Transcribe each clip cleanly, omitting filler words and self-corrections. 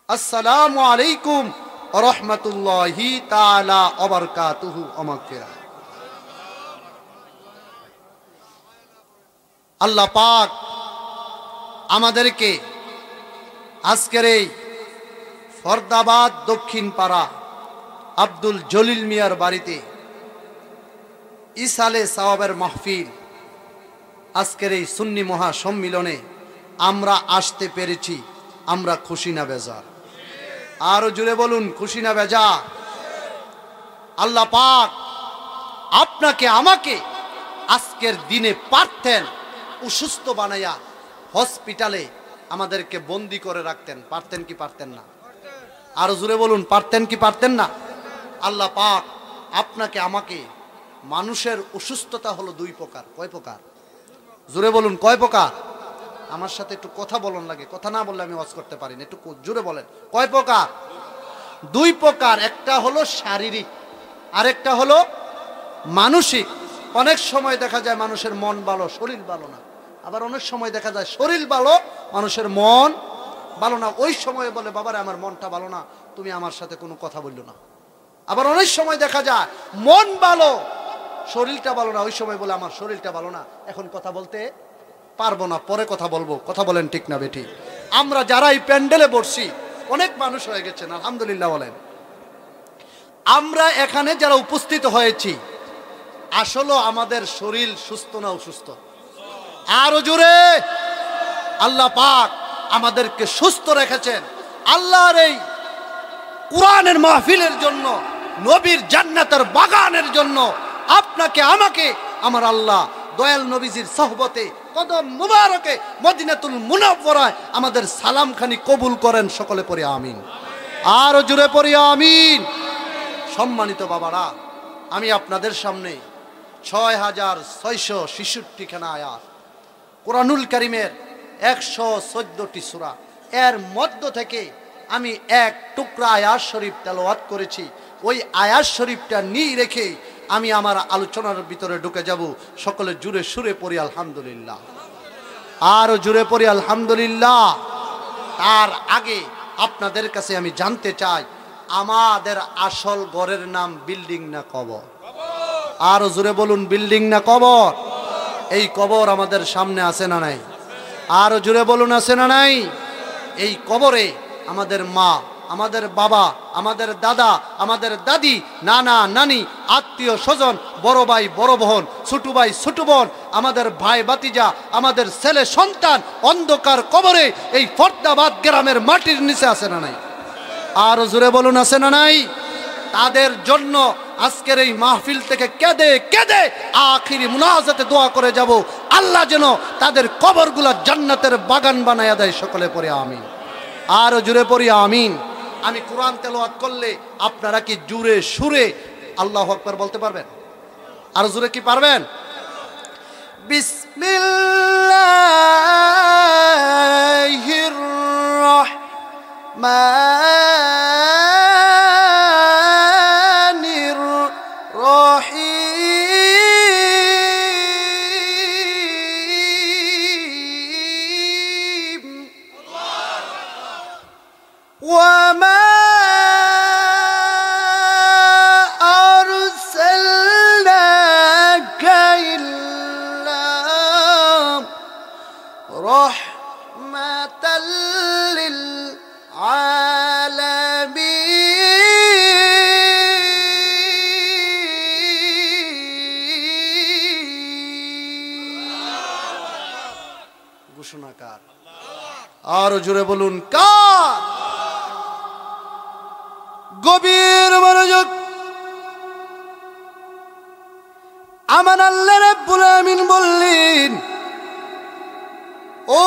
আসসালামু আলাইকুম ওয়া রাহমাতুল্লাহি তাআলা ওয়া বারাকাতুহু আমাগফিরা। আল্লাহ পাক আমাদেরকে আজকের এই ফরদাবাদ দক্ষিণ পাড়া আব্দুল জলিল মিয়ার বাড়িতে ইসালে সাওয়াবের মাহফিল, আজকের এই সুন্নি মহা সম্মিলনে আমরা আসতে পেরেছি। আমরা খুশি না বেজার? আরো জোরে বলুন, খুশি না বেজার? আল্লাহ পাক আপনাকে আমাকে আজকের দিনে পারতেন অসুস্থ বানাইয়া হসপিটালে আমাদেরকে বন্দি করে রাখতেন, পারতেন কি পারতেন না? আরো জোরে বলুন, পারতেন কি পারতেন না? আল্লাহ পাক আপনাকে আমাকে, মানুষের অসুস্থতা হলো দুই প্রকার। কয় প্রকার? জোরে বলুন, কয় প্রকার? আমার সাথে একটু কথা বলুন, লাগে কথা না বললে আমি ওয়াজ করতে পারি না। একটু জোরে বলেন, কয় প্রকার? দুই প্রকার। একটা হলো শারীরিক, আরেকটা হলো মানসিক। অনেক সময় দেখা যায় মানুষের মন ভালো, শরীর ভালো না। আবার অনেক সময় দেখা যায় শরীর ভালো, মানুষের মন ভালো না। ওই সময় বলে, বাবারে আমার মনটা ভালো না, তুমি আমার সাথে কোনো কথা বললো না। আবার অনেক সময় দেখা যায় মন ভালো, শরীরটা ভালো না, ওই সময় বলে আমার শরীরটা ভালো না, এখন কথা বলতে পারবো না, পরে কথা বলবো। কথা বলেন ঠিক না বেঠি? আমরা যারা এই প্যান্ডেলে বসছি অনেক মানুষ হয়ে গেছেন, আলহামদুলিল্লাহ বলেন। আমরা এখানে যারা উপস্থিত হয়েছি আসলে আমাদের শরীর সুস্থ না অসুস্থ? আরো জোরে! আল্লাহ পাক আমাদেরকে সুস্থ রেখেছেন আল্লাহর এই কোরআনের মাহফিলের জন্য, নবীর জান্নাতের বাগানের জন্য। আপনাকে আমাকে আমার আল্লাহ দয়াল নবীজির সোহবতে কদম মুবারকে মদিনাতুল মুনাওয়ারায় আমাদের সালামখানি কবুল করেন। সকলে পড়ি আমিন। আরো জোরে পড়ি আমিন। সম্মানিত বাবারা, আমি আপনাদের সামনে 6666 খানা আয়াত, কোরআনুল কারীমের 114টি সূরা, এর মধ্য থেকে আমি এক টুকরা আয়াত শরীফ তেলাওয়াত করেছি। ওই আয়াত শরীফটা নিয়ে রেখে আমি আমার আলোচনার ভিতরে ঢুকে যাব। সকলে জুড়ে সুরে পড়ি আলহামদুলিল্লাহ। আর জুড়ে পড়ি আলহামদুলিল্লাহ। তার আগে আপনাদের কাছে আমি জানতে চাই, আমাদের আসল ঘরের নাম বিল্ডিং না কবর? আরো জোরে বলুন, বিল্ডিং না কবর? এই কবর আমাদের সামনে আছে না নাই? আরো জোরে বলুন, আছে না নাই? এই কবরে আমাদের মা, আমাদের বাবা, আমাদের দাদা, আমাদের দাদি, নানা নানি, আত্মীয় স্বজন, বড় ভাই বড় বোন, ছোট ভাই ছোট বোন, আমাদের ভাই ভাতিজা, আমাদের ছেলে সন্তান অন্ধকার কবরে এই ফরদাবাদ গ্রামের মাটির নিচে আছে না নাই? আরো জোরে বলুন, আছে না নাই? তাদের জন্য আজকের এই মাহফিল থেকে কেঁদে কেঁদে আখিরি মুনাজাতে দোয়া করে যাব, আল্লাহ যেন তাদের কবরগুলা জান্নাতের বাগান বানায়া দেয়। সকলে পড়ে আমিন। আরো জোরে পড়ি আমিন। আমি কোরআন তেলাওয়াত করলে আপনারা কি জোরে সুরে আল্লাহু আকবার বলতে পারবেন? আরো জোরে কি পারবেন? বিসমিল্লাহির রাহমানির রহিম। ওয়ামা আরসালনাকা ইল্লা রাহমাতাল লিল আলামিন। ঘোষণাকার। আরো জোরে বলুন, কার? গভীর মনোযোগ। আমার আল্লাহ রাব্বুল আমিন বললেন, ও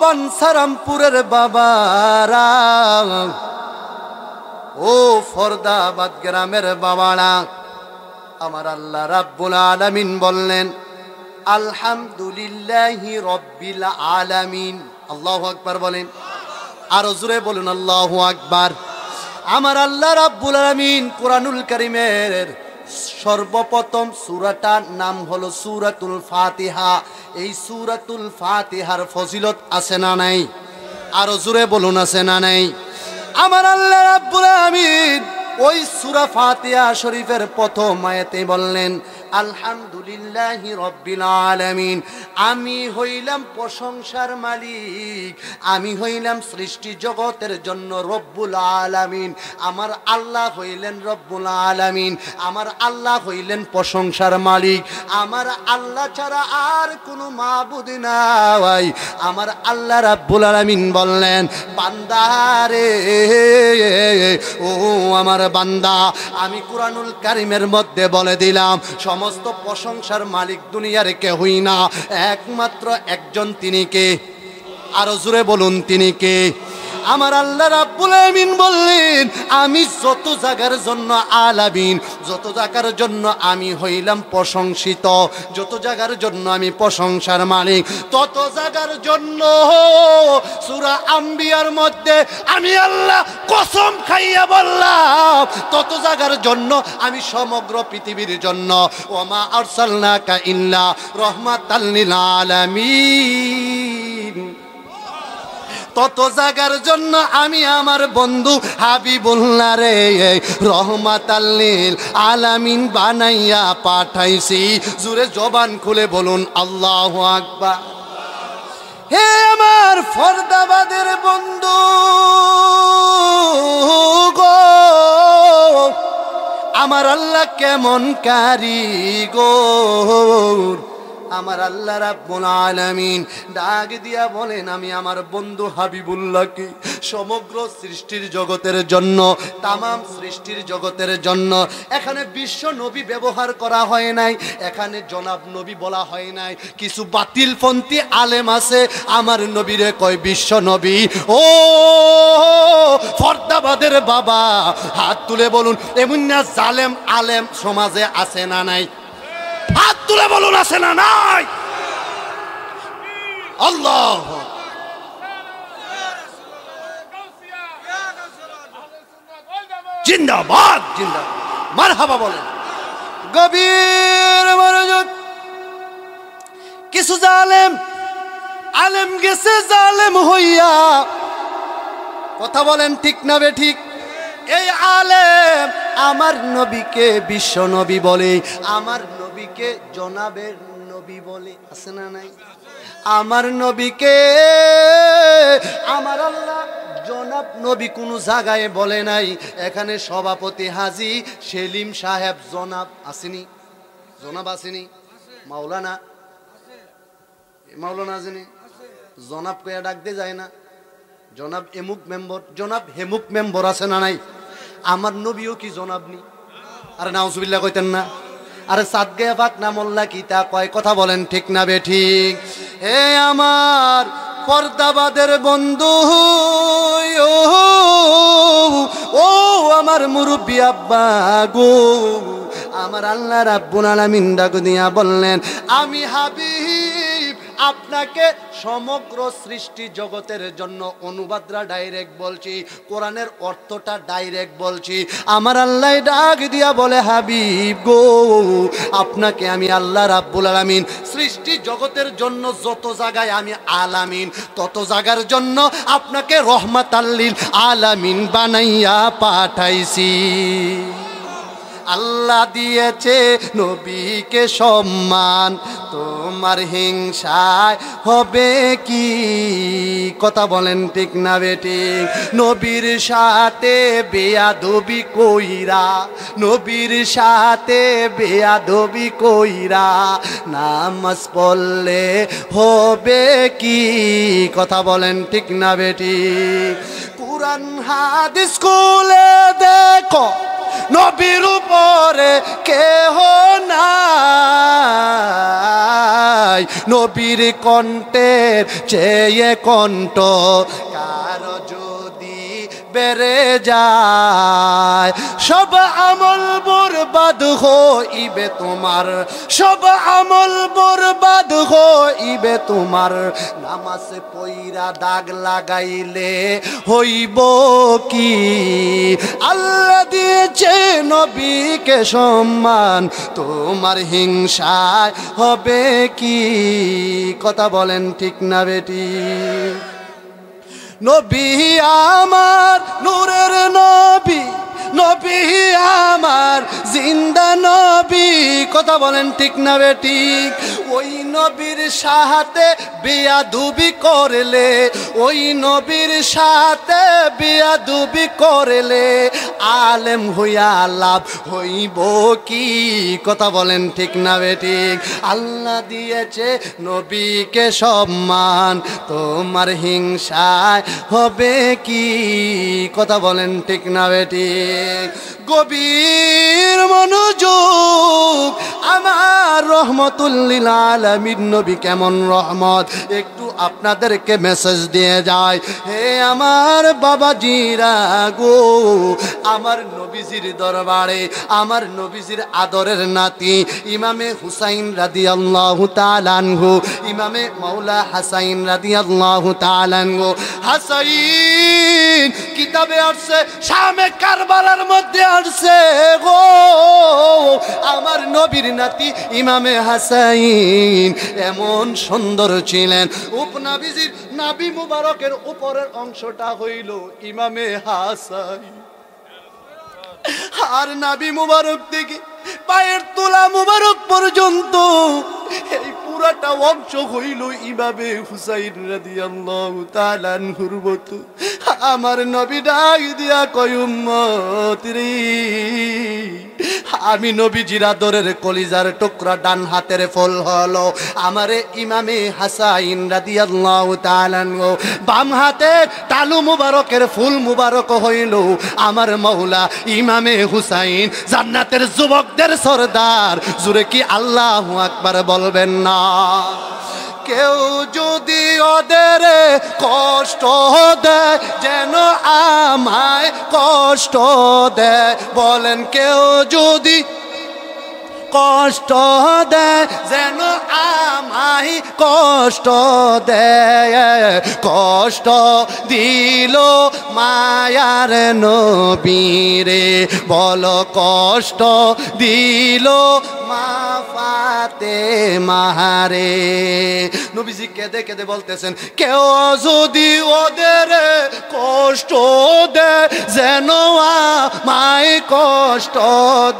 বানসারামপুরের বাবারা, ও ফরদাবাদ গ্রামের বাবারা, আমার আল্লাহ রাব্বুল আলামিন বললেন, আলহামদুলিল্লাহি রাব্বিল আলামিন। আল্লাহু আকবার বলেন। আরো জোরে বলুন, আল্লাহু আকবার। আমার আল্লাহ রাব্বুল আলামিন কোরআনুল কারীমের সর্বপ্রথম সূরাটার নাম হলো সূরাতুল ফাতিহা। এই সূরাতুল ফাতিহার ফজিলত আছে না নাই? আরো জোরে বলুন, আছে না নাই? আমার আল্লাহ রাব্বুল আলামিন ওই সূরা ফাতিহা শরীফের প্রথম আয়াতে বললেন আলহামদুলিল্লাহি রাব্বিল আলামিন, আমি হইলাম প্রশংসার মালিক, আমি হইলাম সৃষ্টি জগতের জন্য রব্বুল আলামিন। আমার আল্লাহ হইলেন রব্বুল আলামিন, আমার আল্লাহ হইলেন প্রশংসার মালিক। আমার আল্লাহ ছাড়া আর কোনো মাবুদ নাই। আমার আল্লাহ রাব্বুল আলামিন বললেন বান্দারে, ও আমার বান্দা, আমি কুরআনুল কারীমের মধ্যে বলে দিলাম সমস্ত প্রশংসার মালিক দুনিয়ার কেউই না, একমাত্র একজন, তিনি কে? আরো জোরে বলুন, তিনি কে? আমার আল্লাহ রাব্বুল আলামিন বললেন আমি যত জায়গার জন্য আলামিন, যত জায়গার জন্য আমি হইলাম প্রশংসিত, যত জায়গার জন্য আমি প্রশংসার মালিক, তত জায়গার জন্য সূরা আম্বিয়ার মধ্যে আমি আল্লাহ কসম খাইয়া বললাম তত জায়গার জন্য আমি সমগ্র পৃথিবীর জন্য ওমা আরসালনাকা ইল্লা রাহমাতাল লিল আলামিন, তত জায়গার জন্য আমি আমার বন্ধু হাবিবুল্লাহ রে রহমাতাল লিল আলামিন বানাইয়া পাঠাইছি। জোরে জবান খুলে বলুন আল্লাহু আকবার। হে আমার ফরদাবাদের বন্ধু গো, আমার আল্লাহ কেমন কারিগর। আমার আল্লাহ রাব্বুল আলামিন ডাক দিয়া বলেন আমি আমার বন্ধু হাবিবুল্লাহকে সমগ্র সৃষ্টির জগতের জন্য, তামাম সৃষ্টির জগতের জন্য, এখানে বিশ্ব নবী ব্যবহার করা হয় নাই, এখানে জনাব নবী বলা হয় নাই। কিছু বাতিলপন্থী আলেম আছে আমার নবীরে কয় বিশ্ব নবী। ও ফরদাবাদের বাবা, হাত তুলে বলুন এমন না জালেম আলেম সমাজে আছে না নাই? হাত তুলে বলুন আছে না নাই? আল্লাহ জিন্দাবাদ, জিন্দাবাদ, মারহাবা বলেন। গভীর মনোযোগ। কিছু জালেম আলেম গেছে জালেম হইয়া, কথা বলেন ঠিক না বে ঠিক? এই আলেম আমার নবীকে বিশ্ব নবী বলে, আমার নবীকে জনাবের নবী বলে, আছে না নাই? আমার নবীকে আমার আল্লাহ জনাব নবী কোন জায়গায় বলে নাই। এখানে সভাপতি হাজী সেলিম সাহেব জনাব আসেনি? জনাব আসেনি? মাওলানা, মাওলানা আসেনি? জনাব কয়া ডাকতে যায় না? জনাব এমুক মেম্বর, জনাব হেমুক মেম্বর, আছে না নাই? আমার নবীও কি জনাব নি? আরে নাউজুবিল্লাহ কইতেন না? আরে সাদগে পাক না মোল্লা কি তা কয়? কথা বলেন ঠিক না বে ঠিক? হে আমার পর্দাবাদের বন্ধু, ও আমার মুরব্বি আব্বা গো, আমার আল্লাহ রাব্বুল আলামিন ডাক দিয়া বললেন আমি হাবিব আপনাকে সমগ্র সৃষ্টি জগতের জন্য অনুবাদরা ডাইরেক্ট বলছি, কোরআনের অর্থটা ডাইরেক্ট বলছি। আমার আল্লাহ ডাক দিয়া বলে হাবিব গো, আপনাকে আমি আল্লাহ রাব্বুল আলামিন সৃষ্টি জগতের জন্য যত জায়গায় আমি আলামিন, তত জায়গার জন্য আপনাকে রহমাতাল লিল আলামিন বানাইয়া পাঠাইছি। আল্লাহ দিয়েছে নবীকে সম্মান, তোমার হিংসায় হবে কি? কথা বলেন ঠিক না বেটি? নবীর সাথে বেয়াদবি কইরা, নবীর সাথে বেয়াদবি কইরা নামাজ পড়লে হবে কি? কথা বলেন ঠিক না বেটি? কুরআন হাদিস খুলে দেখো, নবীর উপরে কেহ নাই, নবীর কণ্ঠের চেয়ে কণ্ঠ কারো যদি বেড়ে যায়, সব আমল বরবাদ হইবে তোমার, সব আমল বরবাদ হইবে তোমার। নামাজ পইরা দাগ লাগাইলে হইব কি? আল্লাহ দিয়েছে নবীকে সম্মান, তোমার হিংসায় হবে কি? কথা বলেন ঠিক না বেটি? নবী আমার নূরে জিন্দা নবী, কথা বলেন ঠিক না বেঠিক? ওই নবীর সাথে বেয়াদবি করলে, ওই নবীর সাথে বেয়াদবি করলে আলেম হইয়া লাভ হইব কি? কথা বলেন ঠিক না বেঠিক? আল্লাহ দিয়েছে নবীকে সম্মান, তোমার হিংসায় হবে কি? কথা বলেন ঠিক না বেঠিক? গভীর মনোযোগ, আমার রহমতুল লিল আলামিন নবী কেমন রহমত, একটু আপনাদেরকে মেসেজ দিয়ে যায়। হে আমার বাবাজিরা গো, আমার নবীজির দরবারে আমার নবীজির আদরের নাতি ইমামে হুসাইন রাদিয়াল্লাহু তাআলা আনহু, ইমামে মাওলা হাসাইন রাদিয়াল্লাহু তাআলা আনহু, হাসাইন কিতাবে আসছে, শামে কারবালার মধ্যে আসছে গো, আমার নবীর নাতি ইমামে হাসাইন এমন সুন্দর ছিলেন। উপনবীজির নাভি মুবারকের উপরের অংশটা হইল ইমামে হাসাইন, আর নাভি মুবারক থেকে পায়ের তোলা মুবারক পর্যন্ত এই পুরাটা অংশ হইল ইমামে হুসাইন রাদিয়াল্লাহু তাআলা আনহুর মতো। আমার নবী ডাক দিয়া কয়, উম্মত রে, আমি নবীজির আদরের কলিজার টুকরা ডান হাতের ফল হলো আমারে ইমামে হাসাইন রাদিয়াল্লাহু তাআলা আনহু, বাম হাতে তালু মুবারকের ফুল মুবারক হইল আমার মাওলা ইমামে হুসাইন, জান্নাতের যুবকদের সরদার। জুরে কি আল্লাহু আকবার বলবেন না? কেউ যদি ওদের কষ্ট দেয় যেন আমায় কষ্ট দেয়, বলেন কেউ যদি কষ্ট দেয় যেন আমায় কষ্ট দেয়, কষ্ট দিল মায়ার নবীরে, বলো কষ্ট দিল মা ফাতেমারে। নবীজি কেঁদে কেঁদে বলতেছেন, কেউ যদি ওদের কষ্ট দেয় যেন আমায় কষ্ট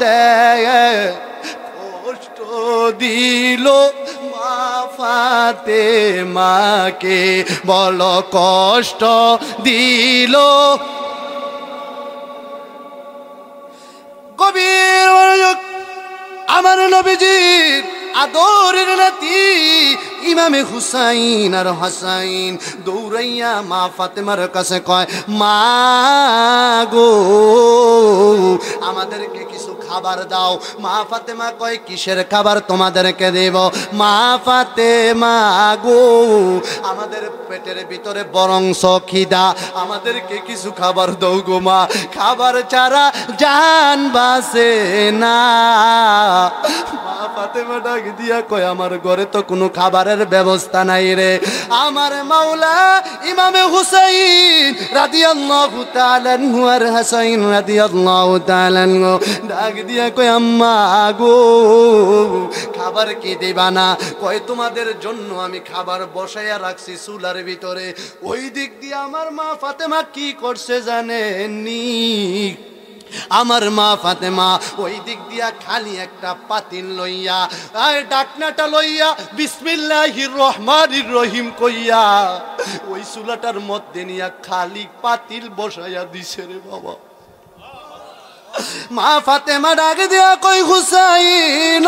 দেয়, কষ্ট দিল মা ফাতেমাকে, বলো কষ্ট দিল। গভীর মনোযোগ, আমার নবীজির আদরের নাতি ইমামে হুসাইন আর হাসাইন দৌড়াইয়া মা ফাতেমার কাছে কয়, মা গো আমাদেরকে কিছু খাবার দাও। মা ফাতেমা কয়, কিসের খাবার তোমাদেরকে দেব? মা ফাতেমা গো, আমাদের পেটের ভিতরে বরংস খিদা, আমাদেরকে কিছু খাবার দাও গো মা, খাবার ছাড়া জান বাঁচে না। মা ফাতেমা ডাক দিয়া কয়, আমার ঘরে তো কোনো খাবারের ব্যবস্থা নাই রে। আমার মাওলা ইমামে হুসাইন রাদিয়াল্লাহু তাআলা আনহু আর হাসাইন রাদিয়াল্লাহু তাআলা আনহু ডাক দিয়া কয়, আম্মা গো খাবার কি দিবা না? কয়, তোমাদের জন্য আমি খাবার বসাইয়া রাখছি চুলার ভিতরে। ওই দিক দিয়ে আমার মা ফাতেমা কি করছে জানেননি? আমার মা ফাতেমা ওই দিক দিয়া খালি একটা পাতিল লইয়া, ডাকনাটা লইয়া বিসমিল্লাহির রহমানির রহিম কইয়া ওই চুলাটার মধ্যে নিয়া খালি পাতিল বসাইয়া দিছে রে বাবা। মা ফাতেমা ডাক দিয়া কই, হুসাইন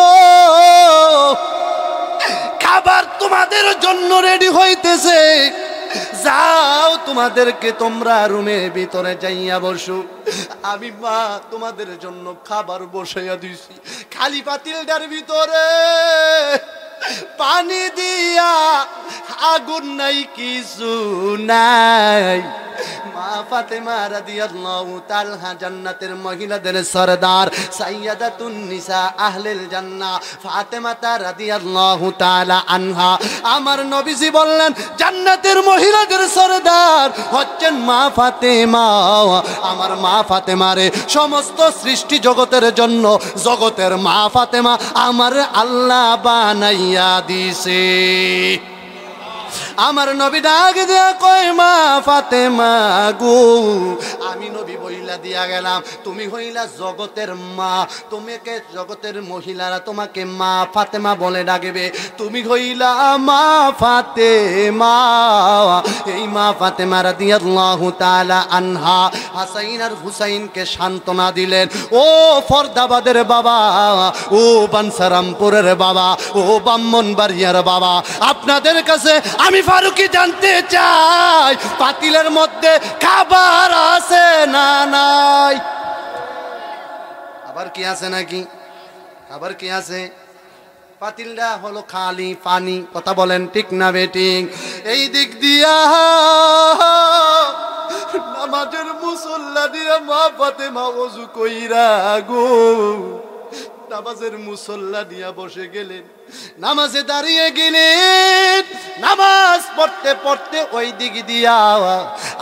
খাবার তোমাদের জন্য রেডি হইতেছে, যাও তোমাদেরকে তোমরা রুমের ভিতরে যাইয়া বসো, আমি মা তোমাদের জন্য খাবার বসাইয়া দিছি। খালি পাতিলটার ভিতরে পানি দিয়া, আগুন নাই কিছু নাই। মা ফাতেমা রাদিয়াল্লাহু তাআলা জান্নাতের মহিলাদের সরদার, সাইয়্যিদাতুন নিসা আহলিল জান্নাহ ফাতেমা রাদিয়াল্লাহু তাআলা আনহা। আমার নবীজি বললেন, জান্নাতের মহিলাদের সরদার হচ্ছেন মা ফাতেমা। আমার মা ফাতেমারে সমস্ত সৃষ্টি জগতের জন্য জগতের মা ফাতেমা আমার আল্লাহ বানাইয়া দিছে। আমার নবী ডাক দিয়া কয় মা ফাতেমা গো, আমি নবী বইলা দিয়া গেলাম তুমি হইলা জগতের মা, তোমাকে জগতের মহিলারা তোমাকে মা ফাতেমা বলে ডাকবে, তুমি হইলা মা ফাতেমা। এই মা ফাতেমা রাদিয়াল্লাহু তাআলা আনহা হাসাইন আর হুসাইনকে সান্ত্বনা দিলেন। ও ফরদাবাদের বাবা, ও বানসারামপুরের বাবা, ও ব্রাহ্মণবাড়িয়ার বাবা, আপনাদের কাছে আমি ফারুকি জানতে চাই পাতিলের মধ্যে খাবার আছে না নাই? আবার কি আছে নাকি? আবার কি আছে? পাতিলটা হলো খালি পানি। কথা বলেন ঠিক না বেঠিক? এই দিক দিয়া নামাজের মুসল্লা দিয়া মা ফাতেমা ওযু কইরা গো নামাজের মুসল্লা দিয়া বসে গেলেন, নামাজে দাঁড়িয়ে গেলেন। নামাজ পড়তে পড়তে ওই দিক দিয়া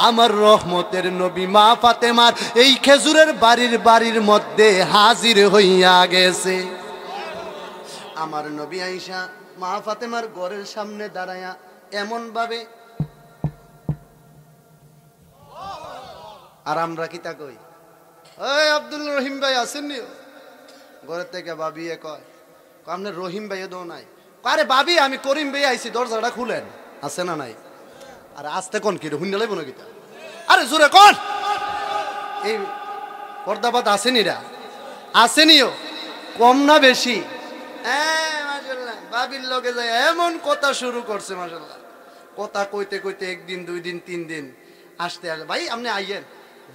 আমার রহমতের নবী মা ফাতেমার এই খেজুরের বাড়ির মধ্যে হাজির হইয়া গেছে। আমার নবী আয়েশা মা ফাতেমার ঘরের সামনে দাঁড়ায়া এমন ভাবে, আর আমরা কি তা কই, ওই আব্দুল রহিম ভাই আসেননি? ঘরের থেকে ভাবি কয় আপনার রহিম ভাইও দো নাই। আরে ভাবি আমি করিম ভাই আইছি, দরজাটা খুলেন। আছে না নাই? আরে আসতে কোন কি হুন্ডা লাইব না কিতা? আরে জোরে কোন এই পর্দাবাদ আসেনি? রা আসেনিও, কম না বেশি? মাশাআল্লাহ ভাবির লগে যায় এমন কথা শুরু করছে। মাশাআল্লাহ কথা কইতে কইতে একদিন দুই দিন তিন দিন আসতে আসে, ভাই আপনি আইয়েন।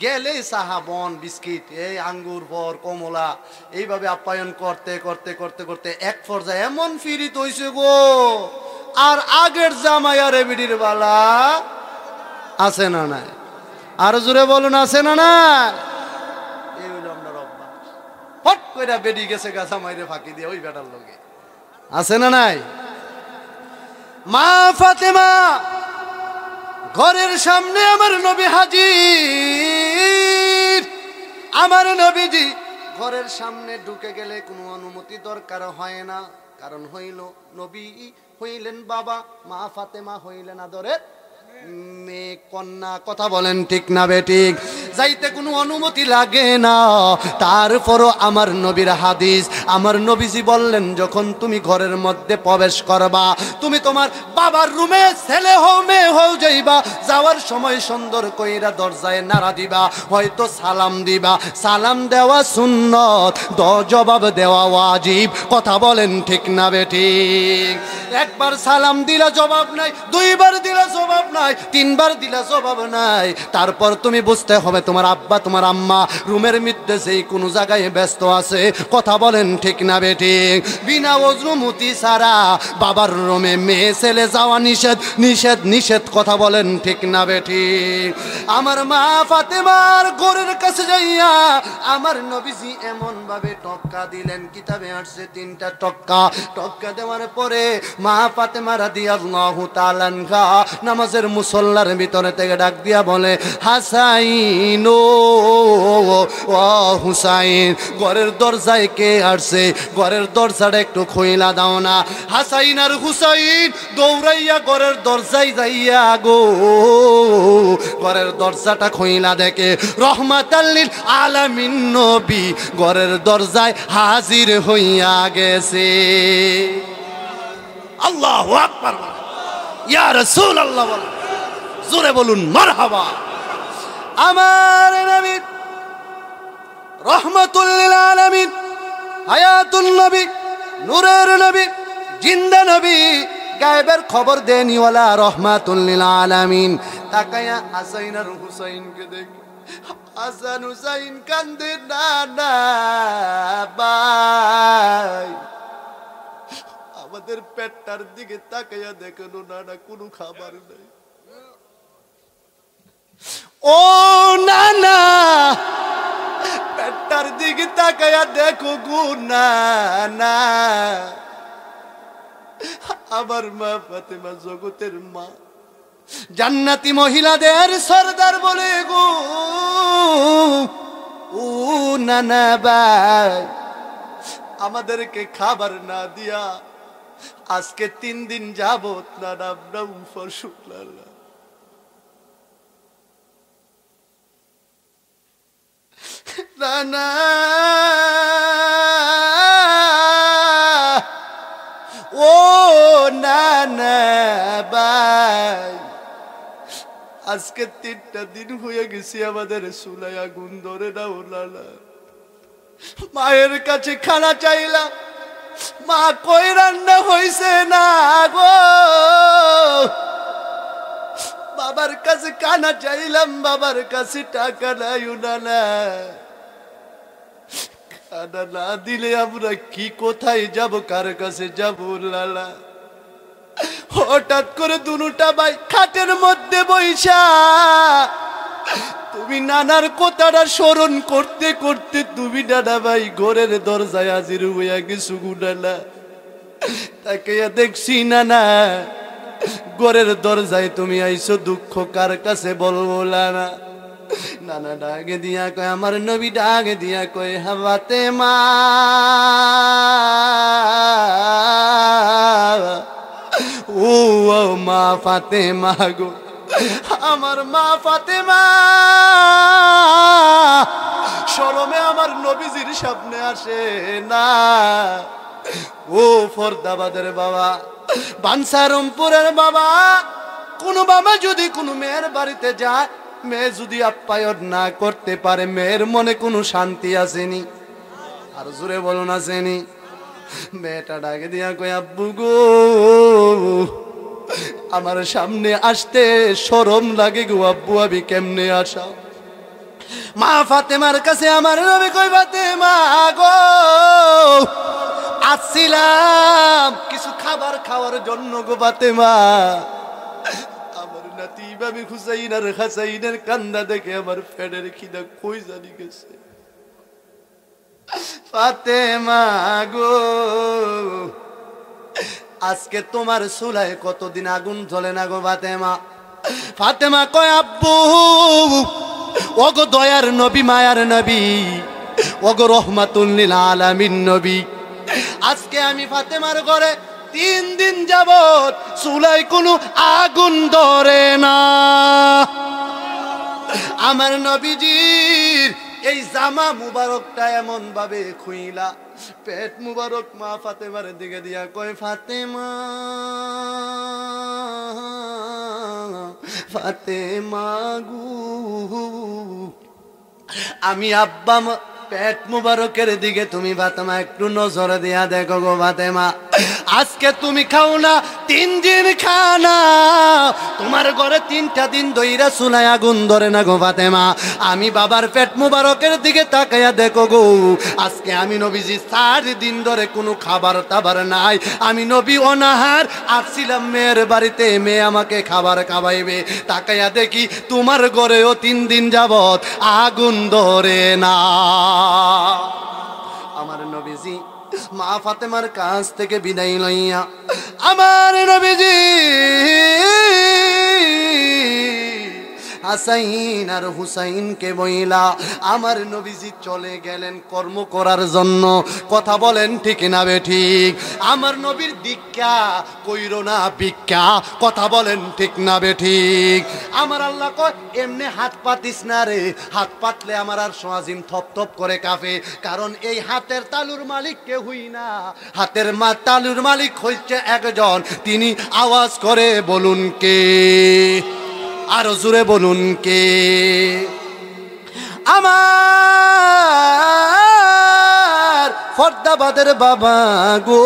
গেলে সাহা বন বিস্কিট, এই আঙ্গুর ফল কমলা, এইভাবে আপ্যায়ন করতে করতে করতে করতে এক পর্যায়ে এমন ফিরিত হইছে গো, আর আগের জামাই আর বিডির বালা আছে না নাই? আর জোরে বলুন আছে না না? এই হইল আপনার অভ্যাস। হট কইরা বেডি গেছে গাছা মাইরে ফাঁকি দিয়ে ওই বেটার লগে। আছে না নাই? মা ফাতেমা ঘরের সামনে আমার নবী হাজির। আমার নবীজি ঘরের সামনে ঢুকে গেলে কোনো অনুমতি দরকার হয় না, কারণ হইল নবী হইলেন বাবা, মা ফাতেমা হইলেন আদরের মেয়ে কন্যা। কথা বলেন ঠিক না বেঠিক? যাইতে কোনো অনুমতি লাগে না। তারপরও আমার নবীর হাদিস, আমার নবীজি বললেন যখন তুমি ঘরের মধ্যে প্রবেশ করবা, তুমি তোমার বাবার রুমে ছেলে হও মেয়ে হও যাইবা, যাওয়ার সময় সুন্দর কইরা দরজায় নাড়া দিবা, হয়তো সালাম দিবা। সালাম দেওয়া সুন্নত, জবাব দেওয়া ওয়াজিব। কথা বলেন ঠিক না বেঠিক? একবার সালাম দিলা জবাব নাই, দুইবার দিলা জবাব নাই, তিনবার দিলা জবাব নাই, তারপর তুমি বুঝতে হবে তোমার আব্বা তোমার আম্মা রুমের মধ্যে যেই কোনো জায়গায় ব্যস্ত আছে। কথা বলেন ঠিক না বেঠিক? বিনা অনুমতি ছাড়া বাবার রুমে মেয়ে ছেলে যাওয়া নিষেধ নিষেধ নিষেধ। কথা বলেন ঠিক না বেঠিক? আমার মা ফাতেমার ঘরের কাছে যাইয়া আমার নবীজি এমন ভাবে টক্কা দিলেন, কিতাবে আসছে 3টা টক্কা। টক্কা দেওয়ার পরে মা ফাতেমা রাদিয়াল্লাহু তাআলা আনহা নামাজের মুসল্লার ভিতরে থেকে ডাক দিয়া বলে, হাসাইন ও হুসাইন, ঘরের দরজায় কে আসছে? ঘরের দরজাটা একটু খুইলা দাও না। হাসাইন আর হুসাইন দৌড়াইয়া ঘরের দরজায় যাইয়া গো ঘরের দরজাটা খুইলা দেখে রহমাতাল লিল আলামিন নবী ঘরের দরজায় হাজির হইয়া গেছে। আল্লাহু আকবার, ইয়া রাসূলুল্লাহ বলেন, জোরে বলুন মারহাবা। আমার নবী রহমাতুল লিল আলামিন, হায়াতুন নবী, নূরের নবী, জিন্দা নবী, গায়েবের খবর দেনিওয়ালা রহমাতুল লিল আলামিন। তাকায়া হাসাইন আর হুসাইনকে দেখে হাসান হুসাইন কান্দে, না না ভাই আমাদের পেটটার দিকে তাকাইয়া দেখেন না না কোনো খাবার নাই। ও না না পেটটার দিকে তাকাইয়া দেখো গো, না না আমার মা ফাতেমা জগতের মা, জান্নাতি মহিলাদের সরদার বলে গো। ও না না ভাই আমাদেরকে খাবার না দিয়া আজকে 3 দিন যাবত না আমরা উপর শুনলাম না না ও না না ভাই আজকে 3টা দিন হয়ে গেছে আমাদের চুলায় আগুন ধরে না ওলালা মায়ের কাছে খানা চাইলাম মা কই রান্না হইছে না গো বাবার কাছে খানা চাইলাম বাবার কাছে টাকা নাই উনালা খানা না দিলে আমরা কি কোথায় যাব কার কাছে যাব লালা হঠাৎ করে দুনুটা ভাই খাটের মধ্যে বইসা তুমি নানার কথাটা স্মরণ করতে করতে তুমি নানা ভাই ঘরের দরজায় হাজির হইয়া গেছো গুনালা তাকে দেখছি নানা ঘরের দরজায় তুমি আইছো দুঃখ কার কাছে বলবো না নানা ডাকে দিয়া কয় আমার নবী ডাকে দিয়া কয় হাওয়াতে মা ও মা ফাতেমা গো আমার মা ফাতেমা শরমে আমার নবীজির সামনে আসে না ও ফরদাবাদের বাবা বানসারমপুরের বাবা কোন বাবা যদি কোনো মেয়ের বাড়িতে যায় মেয়ে যদি আপ্যায়ন না করতে পারে মেয়ের মনে কোনো শান্তি আসেনি আর জোরে বলুন আসেনি মেয়েটা ডাকে দিয়া কই আব্বু গো আমার সামনে আসতে শরম লাগে গো আব্বু আমি কেমনে আসা মা ফাতেমার কাছে আমার নবী কই ফাতেমা গো আসছিলাম কিছু খাবার খাওয়ার জন্য গো ফাতেমা আমার নাতি ইমাম হুসাইন আর হাসাইনের কান্না দেখে আমার পেটের খিদা কই জানি গেছে ফাতেমা গো আজকে তোমার চুলায় কতদিন আগুন জ্বলে না গো ফাতেমা ফাতেমা কয় আব্বু ওগো দয়ার নবী মায়ার নবী ওগো রহমাতুল লিল আলামিন নবী আজকে আমি ফাতেমার ঘরে 3 দিন যাবত চুলায় কোনো আগুন ধরে না আমার নবীজির এই জামা মুবারকটা এমন ভাবে খুইলা পেট মুবারক মা ফাতেমার দিকে দিয়া কয় ফাতেমা ফাতেমা গু আমি আব্বা পেট মুবারকের দিকে তুমি ফাতেমা একটু নজর দিয়া দেখো গো ফাতেমা আজকে তুমি খাও না 3 দিন খানা তোমার ঘরে 3টা দিন দইরা চুলায় আগুন ধরে না গো ফাতেমা আমি বাবার পেট মুবারকের দিকে তাকাইয়া দেখো গো আজকে আমি নবীজি 4 দিন ধরে কোনো খাবার টাবার নাই আমি নবী অনাহার আসছিলাম মেয়ের বাড়িতে মেয়ে আমাকে খাবার খাওয়াইবে তাকাইয়া দেখি তোমার ঘরেও 3 দিন যাবত আগুন ধরে না আমার নবীজি মা ফাতেমার কাছ থেকে বিদায় লইয়া আমার নবীজি হাসাইন আর হুসাইনকে বইলা আমার নবীজি চলে গেলেন কর্ম করার জন্য কথা বলেন ঠিক না বে ঠিক আমার নবীর দীক্ষা কইরো না ভিক্ষা কথা বলেন ঠিক না বে ঠিক আমার আল্লাহ কয় এমনি হাত পাতিস না রে হাত পাতলে আমার আর সোয়াজিম থপ থপ করে কাঁপে কারণ এই হাতের তালুর মালিক কে হই না হাতের তালুর মালিক হচ্ছে একজন তিনি আওয়াজ করে বলুন কে আরো জোরে বলুন কে আমার ফরদাবাদের বাবা গো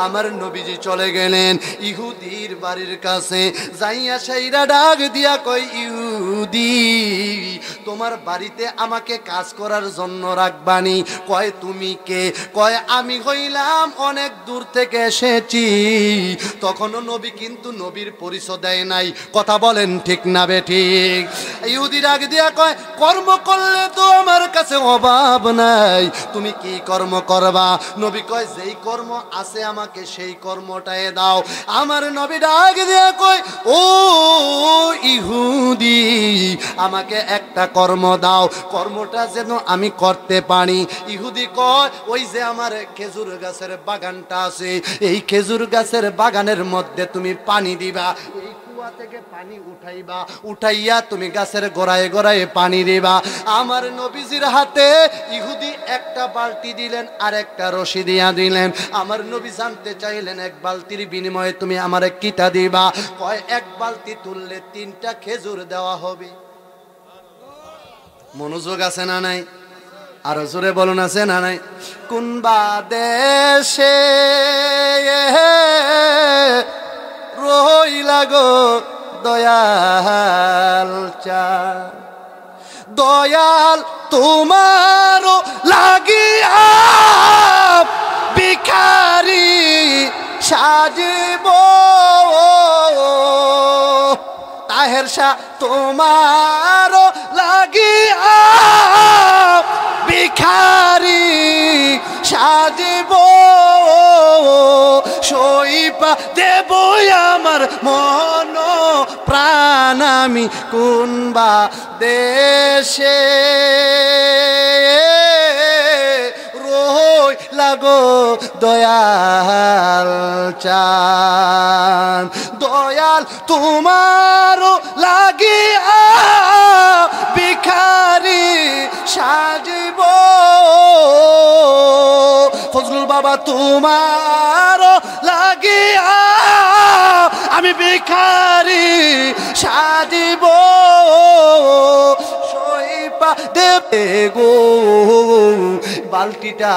আমার নবীজি চলে গেলেন ইহুদির বাড়ির কাছে যাইয়া সেইরা ডাক দিয়া কই ইহুদি তোমার বাড়িতে আমাকে কাজ করার জন্য রাখবানি কয় তুমি কে কয় আমি হইলাম অনেক দূর থেকে এসেছি তখনও নবী কিন্তু নবীর পরিচয় দেয় নাই কথা বলেন ঠিক না বে ঠিক ইহুদি ডাক দিয়া কয় কর্ম করলে তো আমার কাছে অভাব নাই তুমি কি কর্ম করবা নবী কয় যেই কর্ম আছে আমাকে সেই কর্মটাই দাও আমার নবী ডাক দিয়া কয় ও ইহুদি আমাকে একটা কর্ম দাও, কর্মটা যেন আমি করতে পারি। ইহুদি কয় ওই যে আমার খেজুর গাছের বাগানটা আছে, এই খেজুর গাছের বাগানের মধ্যে তুমি পানি দিবা, এই কুয়া থেকে পানি উঠাইবা, উঠাইয়া তুমি গাছের গোড়ায় গোড়ায় পানি দিবা। আমার নবীজির হাতে ইহুদি একটা বালতি দিলেন আর একটা রশি দিয়া দিলেন। আমার নবী জানতে চাইলেন এক বালতির বিনিময়ে তুমি আমারে কিটা দিবা? কয় এক বালতি তুললে 3টা খেজুর দেওয়া হবে। মনোযোগ আছে না নাই? আরো জোরে বলুন আছে না নাই? কোন বা দেশে রইলা গো দয়াল চাঁদ, দয়াল তোমারও লাগিয়া ভিখারি সাজিব, তাহের শাহ তোমারও লাগিয়া ভিখারি সাজিব, সইপা দেব আমার মন প্রাণ আমি কোন বা দেশে রই লাগো দয়াল চাঁদ, দয়াল তোমারও লাগিয়া ভিখারি সাজিব, ফজলুল বাবা তোমারও লাগিয়া আমি ভিখারি সাজিব, সইপা দেবে গো। বালতিটা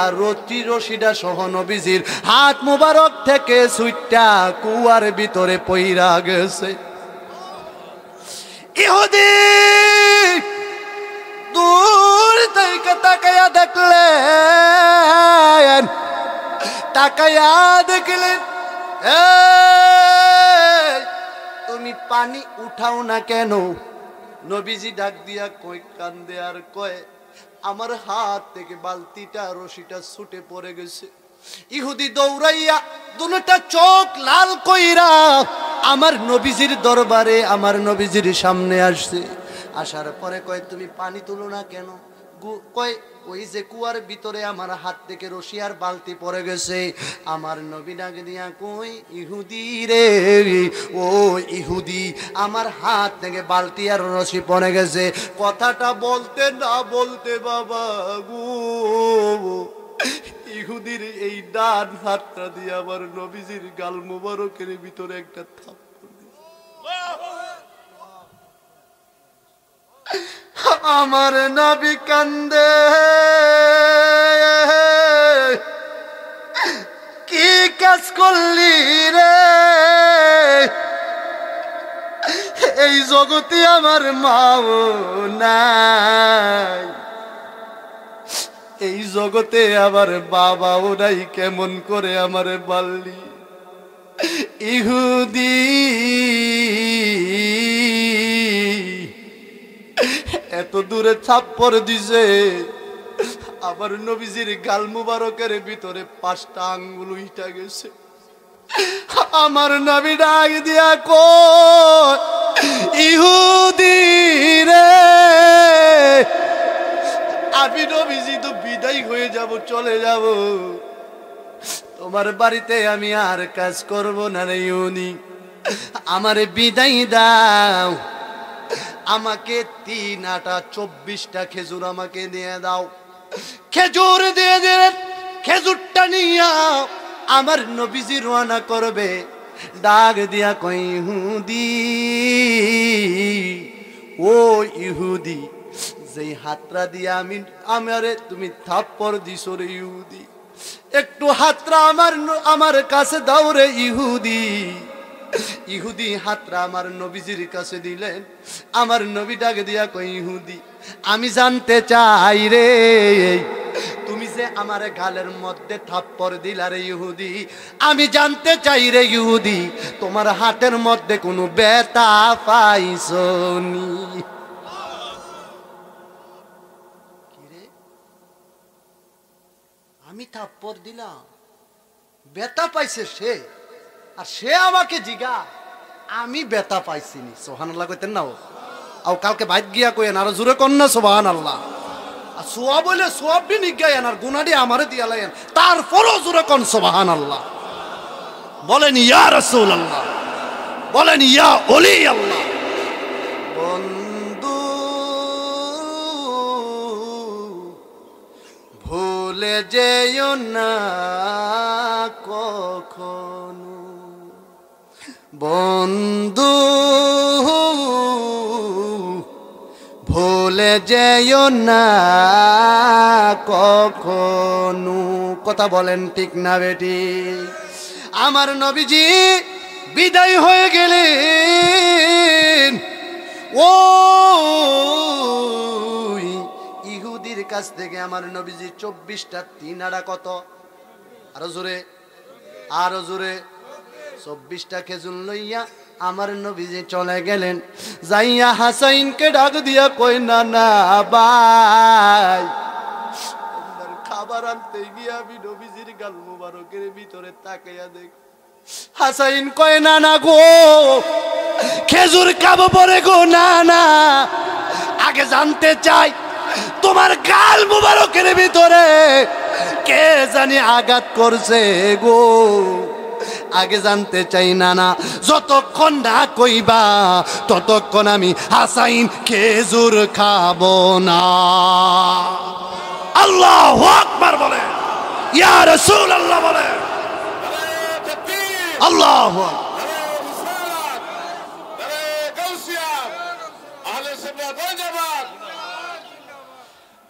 রশিটা সহ নবীজির হাত মুবারক থেকে সুইটটা কুয়ার ভিতরে পইরা গেছে। ইহুদি দূর থেকে তাকায়া দেখলেন, তাকায়া দেখলেন তুমি পানি উঠাও না কেন? নবীজি ডাক দিয়া কই কান্দে আর কয় আমার হাত থেকে বালতিটা রশিটা ছুটে পড়ে গেছে। ইহুদি দৌড়াইয়া দুটা চোখ লাল কইরা আমার নবীজির দরবারে আমার নবীজির সামনে আসছে। আসার পরে কয় তুমি পানি তুলো না কেন? কয় ওই যে কুয়ার ভিতরে আমার হাত থেকে রশি আর বালতি পড়ে গেছে। আমার নবী ডাক দিয়া কই ইহুদি রে, ও ইহুদি আমার হাত থেকে বালতি আর রশি পড়ে গেছে। কথাটা বলতে না বলতে বাবা গো ইহুদির এই ডান হাতটা দিয়ে আমার নবীজির গাল মুবারকের ভিতরে একটা থাপ্পড় দিছে। আমার নবী কান্দে, কি কাজ করলি রে? এই জগতে আমার মাও নাই, এই জগতে আমার বাবাও নাই, কেমন করে আমারে বললি? ইহুদি এত দূরে থাপ্পড় দিছে আমার নবীজির গাল মুবারকের ভিতরে 5টা আঙ্গুল উইঠা গেছে। আমার নবী ডাক দিয়া কই ইহুদি রে, আমি নবীজি তো বিদায় হয়ে যাব, চলে যাব, তোমার বাড়িতে আমি আর কাজ করব না রে ইহুদি, আমারে বিদায় দাও, আমাকে 3 আটা 24টা খেজুর আমাকে দিয়ে দাও। খেজুর দিয়ে দিলেন, খেজুরটা নিয়া আমার নবীজি রওনা করবে। ডাক দিয়া কই ইহুদি, ও ইহুদি যেই হাতরা দিয়া আমারে তুমি থাপ্পড় দিছো রে ইহুদি, একটু হাতরা আমার কাছে দাও রে ইহুদি। ইহুদি হাতরা আমার নবীজির কাছে দিলেন। আমার নবী ডাক দিয়া কই ইহুদি আমি জানতে চাই রে, তুমি যে আমার গালের মধ্যে থাপ্পড় দিলা রে ইহুদি, আমি জানতে চাই রে ইহুদি তোমার হাতের মধ্যে কোনো ব্যথা পাইছনি? কি রে, আমি থাপ্পড় দিলাম, ব্যথা পাইছে সে, আর সে আমাকে জিগা আমি ব্যথা পাইছিনি। সুবহানাল্লাহ কইতেন না? আর কালকে বাইত গিয়া কইেন আর জোরে কন্যা সুবহানাল্লাহ। আর সোয়াব হইলে সোয়াব বি নিগায়েন আর গুনাহটি আমারে দিয়া লাইন, তারপরও জোরে কোন সুবহানাল্লাহ। বলেন ইয়া রাসূলুল্লাহ, বলেন ইয়া ওলি আল্লাহ। বন্ধু ভুলে যেও না কখনো, বন্ধু ভুলে যেও না কখনো। কথা বলেন ঠিক না বেটি? আমার নবীজি বিদায় হয়ে গেলেন, ও ইহুদির কাছ থেকে আমার নবীজি 24টা তিন আড়া কত, আরো জোরে আরো জোরে, 24টা খেজুর লইয়া আমার নবীজি চলে গেলেন। যাইয়া হাসাইনকে ডাক দিয়া কই না না ভাই, খাবার আনতে গিয়া আমি নবীজির গাল মুবারকের ভিতরে তাকাইয়া দেখ, হাসাইন কয় না না গো খেজুর খাবো পরে গো, না না আগে জানতে চাই তোমার গাল মুবারকের ভিতরে কে জানি আঘাত করছে গো, আগে জানতে চাই। না না যতক্ষণ না কইবা ততক্ষণ আমি হাসাইন খেজুর খাবো না। আল্লাহু আকবার বলে, ইয়া রাসূলুল্লাহ বলে, আল্লাহু আকবার।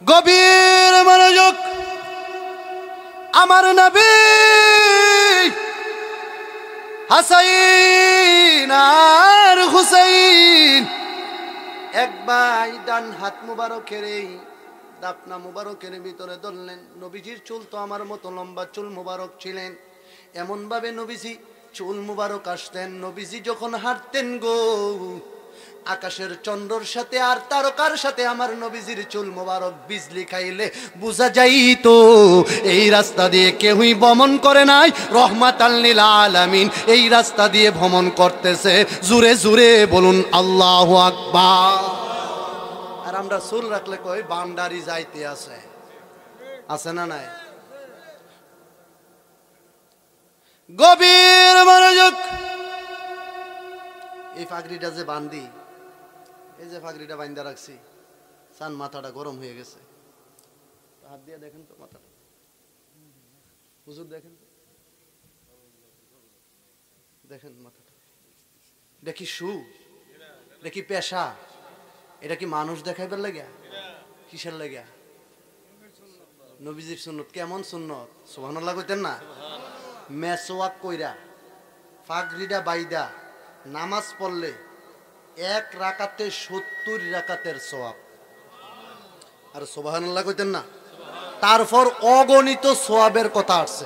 গভীর মনোযোগ, আমার নবী হাসাইন আর হুসাইন এক ভাই ডান হাত মুবারকের এই দাপনা মুবারকের ভিতরে ধরলেন। নবীজির চুল তো আমার মতো লম্বা চুল মুবারক ছিলেন, এমন ভাবে নবীজি চুল মুবারক আসতেন। নবীজি যখন হাঁটতেন গো, আকাশের চন্দ্রর সাথে আর তারকার সাথে আমার নবীজির চুল মুবারক বিজলি খাইলে বুঝা যাইতো এই রাস্তা দিয়ে কেউই ভ্রমণ করে নাই, রহমাতাল লিল আলামিন এই রাস্তা দিয়ে ভ্রমণ করতেছে। জুরে জুরে বলুন আল্লাহু আকবার। আর আমরা চুল রাখলে কই বান্ডারি যাইতে আছে, আছে না নাই? গভীর মনোযোগ, এই পাগড়িটা যে বান্ধি, এই যে পাগড়িটা বান্ধা রাখছি, সান মাথাটা গরম হয়ে গেছে, হাত দিয়ে দেখেন তো মাথাটা, হুজুর দেখেন তো, দেখেন মাথাটা, দেখি শু, দেখি পেশা, এটা কি মানুষ দেখাইবার লাগিয়া? কিসের লাগিয়া? নবীজির সুন্নত। কেমন সুন্নত? সুবহানাল্লাহ কইতেন না? মেসওয়াক কইরা পাগড়িটা বাইদা নামাজ পড়লে এক রাকাতে 70 রাকাতের সওয়াব। আর সুবহানাল্লাহ কইতেন না? তারপর অগণিত সওয়াবের কথা আসছে।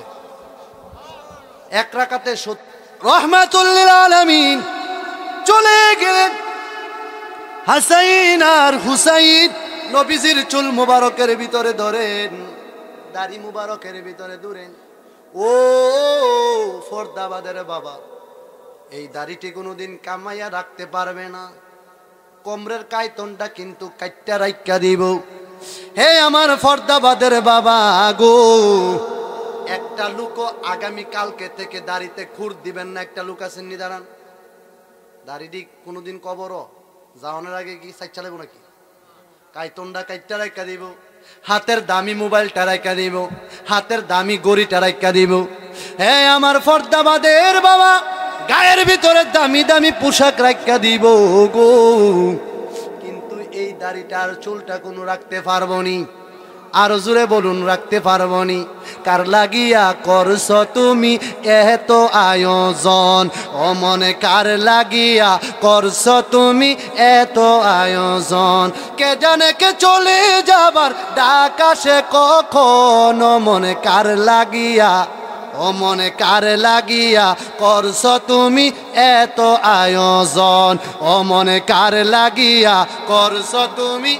এক রাকাতে রহমাতুল লিল আলামিন চলে গেলেন। হাসাইন আর হুসাইন নবীজির চুল মুবারকের ভিতরে ধরেন, দাড়ি মুবারকের ভিতরে ধরেন। ও ফরদাবাদের বাবা, এই দাড়িটি কোনোদিন কামাইয়া রাখতে পারবে না, কোমরের কাইতনটা কিন্তু কাইট্টা রাইখা দিব। হে আমার ফরদাবাদের বাবা গো, একটা লোক আগামী কালকে থেকে দাড়িতে খুর দিবেন না। একটা লোক আছেন নি দাঁড়ান, দাড়িটি কোনোদিন কবর যাওয়ানোর আগে কি সাইড চালাবো নাকি? কাইতনটা কাইট্টা রাইখা দিব, হাতের দামি মোবাইলটা রাইখা দিব, হাতের দামি গড়িটা রাইখা দিব। হে আমার ফরদাবাদের বাবা, গায়ের ভিতরে দামি দামি পোশাক রাইখা দিব গো, কিন্তু এই দাড়িটা আর চুলটা কোনো রাখতে পারবো নি। আর জোরে বলুন রাখতে পারবো নি। কার লাগিয়া করছ তুমি এত আয়োজন, ও মনে কার লাগিয়া করছ তুমি এত আয়োজন, কে জানে কে চলে যাবার ডাক আসে কখন, মনে কার লাগিয়া, ও মনে কার লাগিয়া করছ তুমি এত আয়োজন, ও মনে কার লাগিয়া করছ তুমি।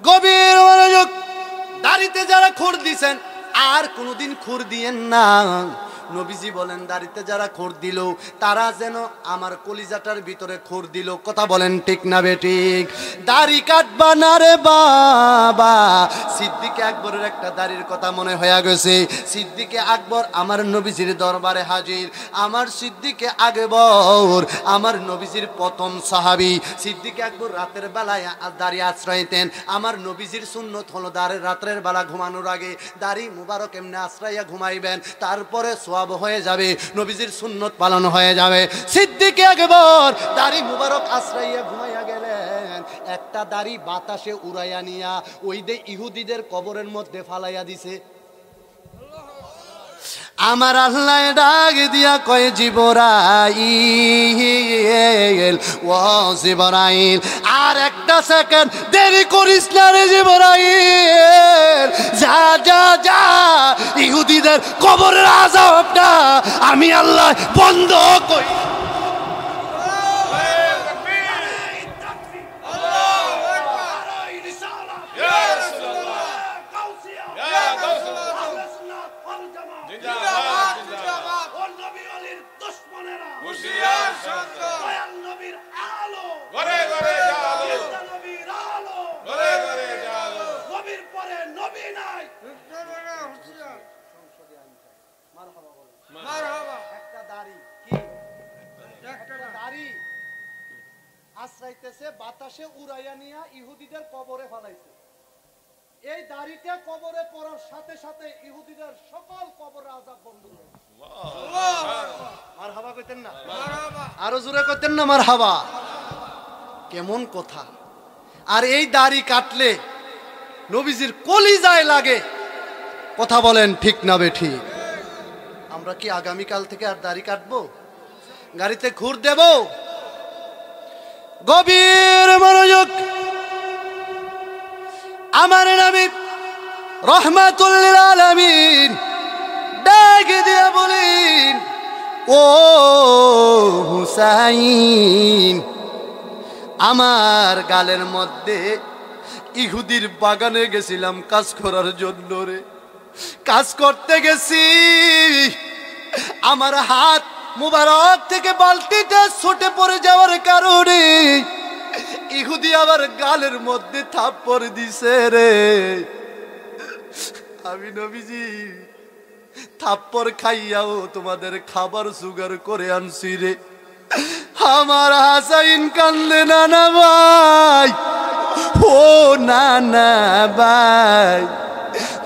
গভীর মনোযোগ, দাড়িতে যারা খুর দিছেন আর কোনোদিন খুর দিয়েন না। নবীজি বলেন দাড়িতে যারা খোর দিল তারা যেন আমার কলিজাটার ভিতরে খোর দিল। কথা বলেন ঠিক না বেঠিক? দাড়ি কাটবা না রে বাবা। সিদ্দিক আকবরের একটা দাড়ির কথা মনে হয়ে গেছে। সিদ্দিকে আকবর আমার নবীজির দরবারে হাজির। আমার সিদ্দিকে আকবর আমার নবীজির প্রথম সাহাবী। সিদ্দিক আকবর রাতের বেলায় দাড়ি আশ্রয়তেন। আমার নবীজির সুন্নত হলো রাতের বেলা ঘুমানোর আগে দাড়ি মুবারক এমনি আশ্রয়া ঘুমাইবেন, তারপরে সওয়াব হয়ে যাবে, নবীজির সুন্নত পালন হয়ে যাবে। সিদ্দিক আকবর দাড়ি মুবারক আশ্রয়া ঘুমাইয়া গেলেন। একটা দাড়ি বাতাসে উড়াইয়া নিয়া ওই যে ইহুদিদের কবরের মধ্যে ফালাইয়া দিছে। আমার আল্লাহ ডাক দিয়া কয় জিবরাইল, ও জিবরাইল আর একটা সেকেন্ড দেরি করিস না রে জিবরাইল, যা যা যা ইহুদিদের কবরের আযাবটা আমি আল্লাহ বন্ধ করি। আশ্রাইতেছে বাতাসে উড়াইয়া নিয়া ইহুদিদের কবরে ফেলাইছে। এই দাড়িটা কবরে পড়ার সাথে সাথে ইহুদিদের সকল কবরে আযাব বন্ধ হয়ে গেছে। মারহাবা কইতেন না? আরো জোরে কইতেন না মারহাবা? কেমন কথা! আর এই দাড়ি কাটলে নবীজির কলিজায় লাগে। কথা বলেন ঠিক না বেঠিক? আমরা কি আগামীকাল থেকে আর দাড়ি কাটবো? গাড়িতে খুর দেব? গভীর মনোযোগ। আমার নবী রহমাতুল লিল আলামিন ডাক দিয়ে বলেন, ও হুসাইন, আমার গালের মধ্যে ইহুদির বাগানে গেছিলাম কাজ করার জন্য রে। কাজ করতে গেছি, আমার হাত মুবারক থেকে বালতিটা ছুটে পড়ে যাওয়ার কারণে ইহুদি আবার গালের মধ্যে থাপ্পড় দিছে রে। আমি নবীজি থাপ্পড় খাইয়াও তোমাদের খাবার জোগাড় করে আনছি রে। আমার হাসাইন কান্দে না না ভাই, ও না না ভাই।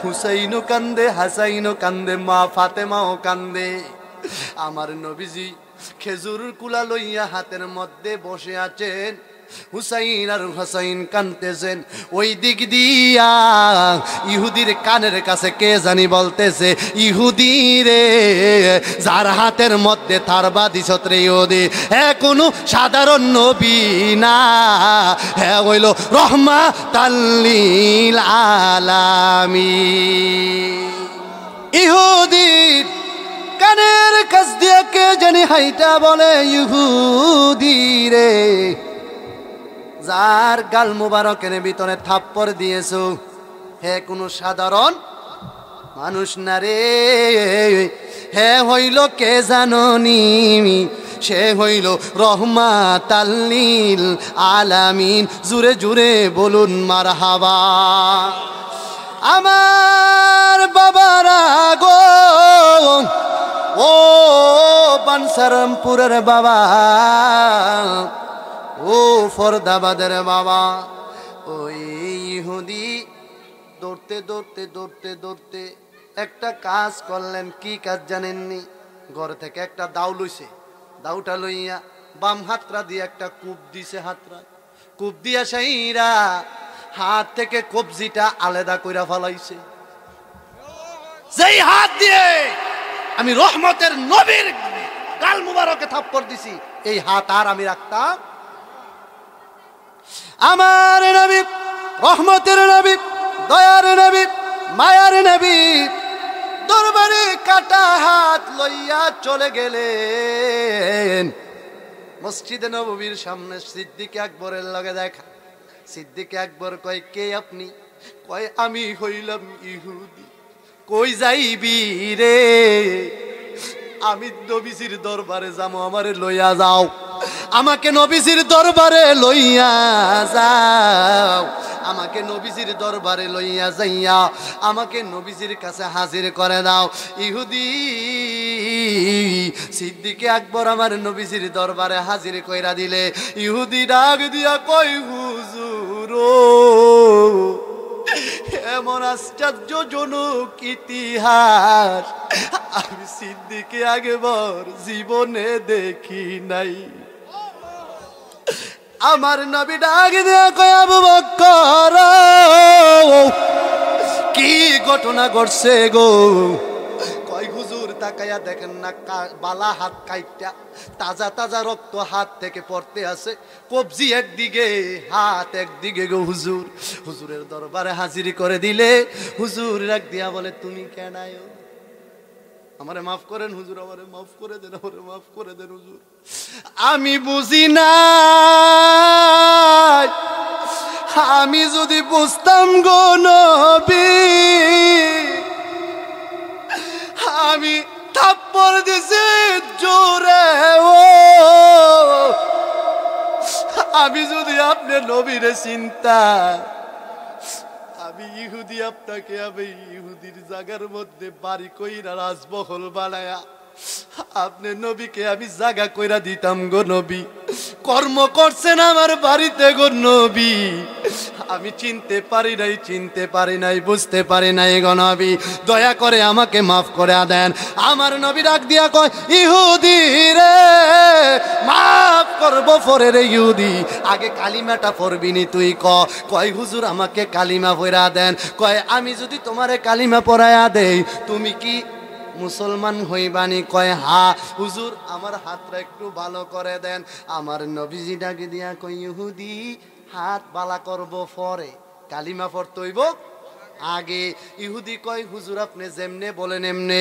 হুসাইনও কান্দে, হাসাইনও কান্দে, মা ফাতেমাও কান্দে। আমার নবীজি খেজুর কুলা লইয়া হাতের মধ্যে বসে আছেন। হুসাইন আর হুসাইন কাঁদতেছেন। ওই দিক দিয়া ইহুদির কানের কাছে কে জানি বলতেছে, ইহুদি রে, যার হাতের মধ্যে তার বাদিস রে ইহুদি, হ্যাঁ কোনো সাধারণ নবী না, হ্যাঁ হইল রাহমাতাল লিল আলামিন। ইহুদির কানের কাছ দিয়ে কে জানি হাইটা বলে, ইহুদি রে, যার গাল মুবারকের ভিতরে থাপ্পড় দিয়েছো, হে কোনো সাধারণ মানুষ না রে, হে হইল কে জাননি, সে হইল রাহমাতাল লিল আলামিন। জুরে জুরে বলুন মারহাবা। আমার বাবারা গো, ও বানসারামপুরের বাবা, ও ফরদাবাদের বাবা, ওই ইহুদি দৌড়তে দৌড়তে দৌড়তে দৌড়তে একটা কাজ করলেন। কি কাজ জানেননি? ঘর থেকে একটা দাও লইছে, দাউটা লইয়া বাম হাতরা দিয়ে একটা কূপ দিছে। হাতরা কূপ দিয়া সেইরা হাত থেকে কবজিটা আলাদা কইরা ফলাইছে। যেই হাত দিয়ে আমি রহমতের নবীর গাল মুবারকে থাপ্পড় দিছি, এই হাত আর আমি রাখতাম? আমার নবী, রহমতের নবী, দয়ার নবী, মায়ার নবী দরবারে কাটা হাত লইয়া চলে গেলেন। মসজিদে নববীর সামনে সিদ্দিক আকবরের লগে দেখা। সিদ্দিক আকবর কয়, কে আপনি? কয়, আমি হইলাম ইহুদি। কই যাইবি রে? আমি নবীজির দরবারে যাবো, আমারে লইয়া যাও, আমাকে নবীজির দরবারে লইয়া যাও, আমাকে নবীজির দরবারে লইয়া যাইয়া আমাকে নবীজির কাছে হাজির করে দাও। ইহুদি সিদ্দিকে আকবর আমার নবীজির দরবারে হাজির কইরা দিলে ইহুদি ডাক দিয়া কই, হুজুর এমন আশ্চর্যজনক ইতিহাস আমি সিদ্দিকে আগেবার জীবনে দেখি নাই। আমার নবী ডাক দিয়া কয়, আবু বকর কি ঘটনা ঘটছে গো? কয় হুজুর তাকায়া দেখেন না, বালা হাত কাইটা তাজা তাজা রক্ত হাত থেকে পড়তে আছে, কবজি একদিকে হাত একদিকে গো হুজুর। হুজুরের দরবারে হাজিরি করে দিলে হুজুর রাখ দিয়া বলে, তুমি কেন আয়ো? আমারে মাফ করেন হুজুর, আমারে মাফ করে দেন, আমারে মাফ করে দেন হুজুর, আমি বুঝি না, আমি যদি বুঝতাম গো নবী আমি থাপ্পড় দিছি জোরে, ও আমি যদি আপনি নবীরে চিন্তা, আমি ইহুদি আপনাকে আমি ইহুদির জায়গার মধ্যে বাড়ি কইরা রাজমহল বানায়া আপনি নবীকে আমি জায়গা কইরা দিতাম গো নবী। কর্ম করছেন আমার বাড়িতে গো নবী, আমি চিনতে পারি নাই বুঝতে পারি নাই গো নবী, দয়া করে আমাকে মাফ করে দেন। আমার নবী ডাক দিয়া কয়, ইহুদি রে মাফ করবো পরে রে ইহুদি, আগে কালিমাটা পড়বিনি তুই? কয় হুজুর আমাকে কালিমা পড়া দেন। কয় আমি যদি তোমারে কালিমা পড়ায়া দেই তুমি কি মুসলমান হইবানি? কয় হা হুজুর, আমার হাতটা একটু ভালো করে দেন। আমার নবীজি ডাকে দিয়া কই, ইহুদি হাত বালা করব পরে, কালিমা পড়তে হইব আগে। ইহুদি কয়, হুজুর আপনি যেমনে বলেন এমনে।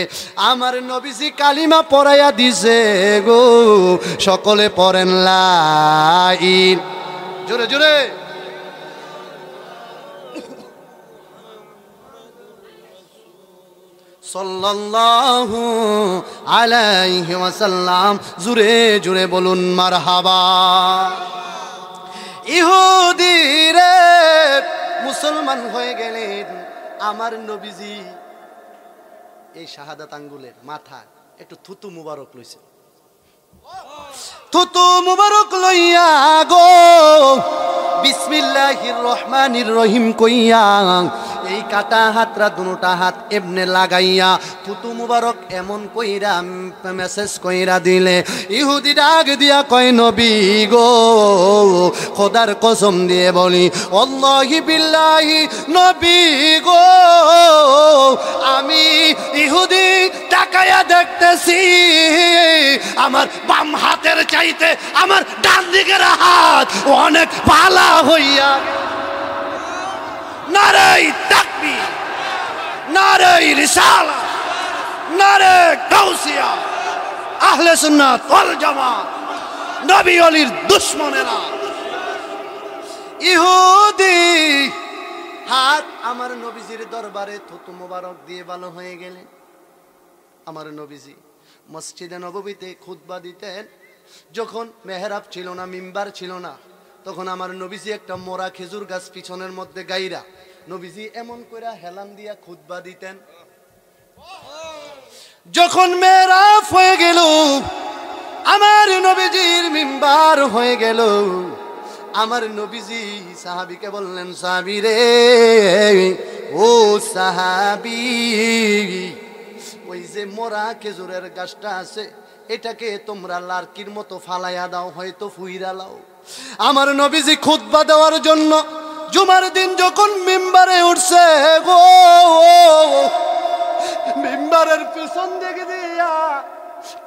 আমার নবীজি কালিমা পড়াইয়া দিছে গো, সকলে পড়েন লা ইলাহা, জোরে জোরে সাল্লাল্লাহু আলাইহি ওয়াসাল্লাম, জুরে জুরে বলুন মারহাবা। ইহুদি রে মুসলমান হয়ে গেলেন। আমার নবীজি এই শাহাদাত আঙ্গুলের মাথায় একটু থুতু মুবারক লইছে, থুতু মুবারক লইয়া গো বিসমিল্লাহির রহমানির রহিম কইয়া এই কাটা হাতরা দুটা হাত এমনে লাগাইয়া থুতু মুবারক এমন কইরা মেসেজ কইরা দিলে ইহুদি ডাক দিয়া কয়, নবী গো খোদার কসম দিয়ে বলি, আল্লাহি বিল্লাহি নবী গো আমি ইহুদি তাকায়া দেখতেছি আমার বাম হাতের চাইতে আমার ডান দিকের হাত অনেক পালা হইয়া। নারে তাকবীর, নারে রিসালাত, নারে গাউসিয়া, আহলে সুন্নাত ওয়াল জামাত, নবী ওলির দুশমনেরা। ইহুদি হাত আমার নবীজির দরবারে থুতু মোবারক দিয়ে ভালো হয়ে গেলে। আমার নবীজি মসজিদে নববীতে খুতবা দিতেন, যখন মেহরাব ছিল না, মিম্বার ছিল না, তখন আমার নবীজি একটা মোরা খেজুর গাছ পিছনের মধ্যে গাইরা নবীজি এমন করে হেলান দিয়া খুতবা দিতেন। যখন মেহরাব হয়ে গেল, আমার নবীজির মিম্বার হয়ে গেল, আমার নবীজি সাহাবীকে বললেন, সাহাবী রে ও সাহাবী, ওই যে মোরা খেজুরের গাছটা আছে এটাকে তোমরা লার্কির মতো ফালাইয়া দাও, হয়তো ফুইরা লাও। আমার নবীজি খুতবা দেওয়ার জন্য জুমার দিন যখন মিম্বারে উঠছে গো, মিম্বারের পিছন দিকে দিয়া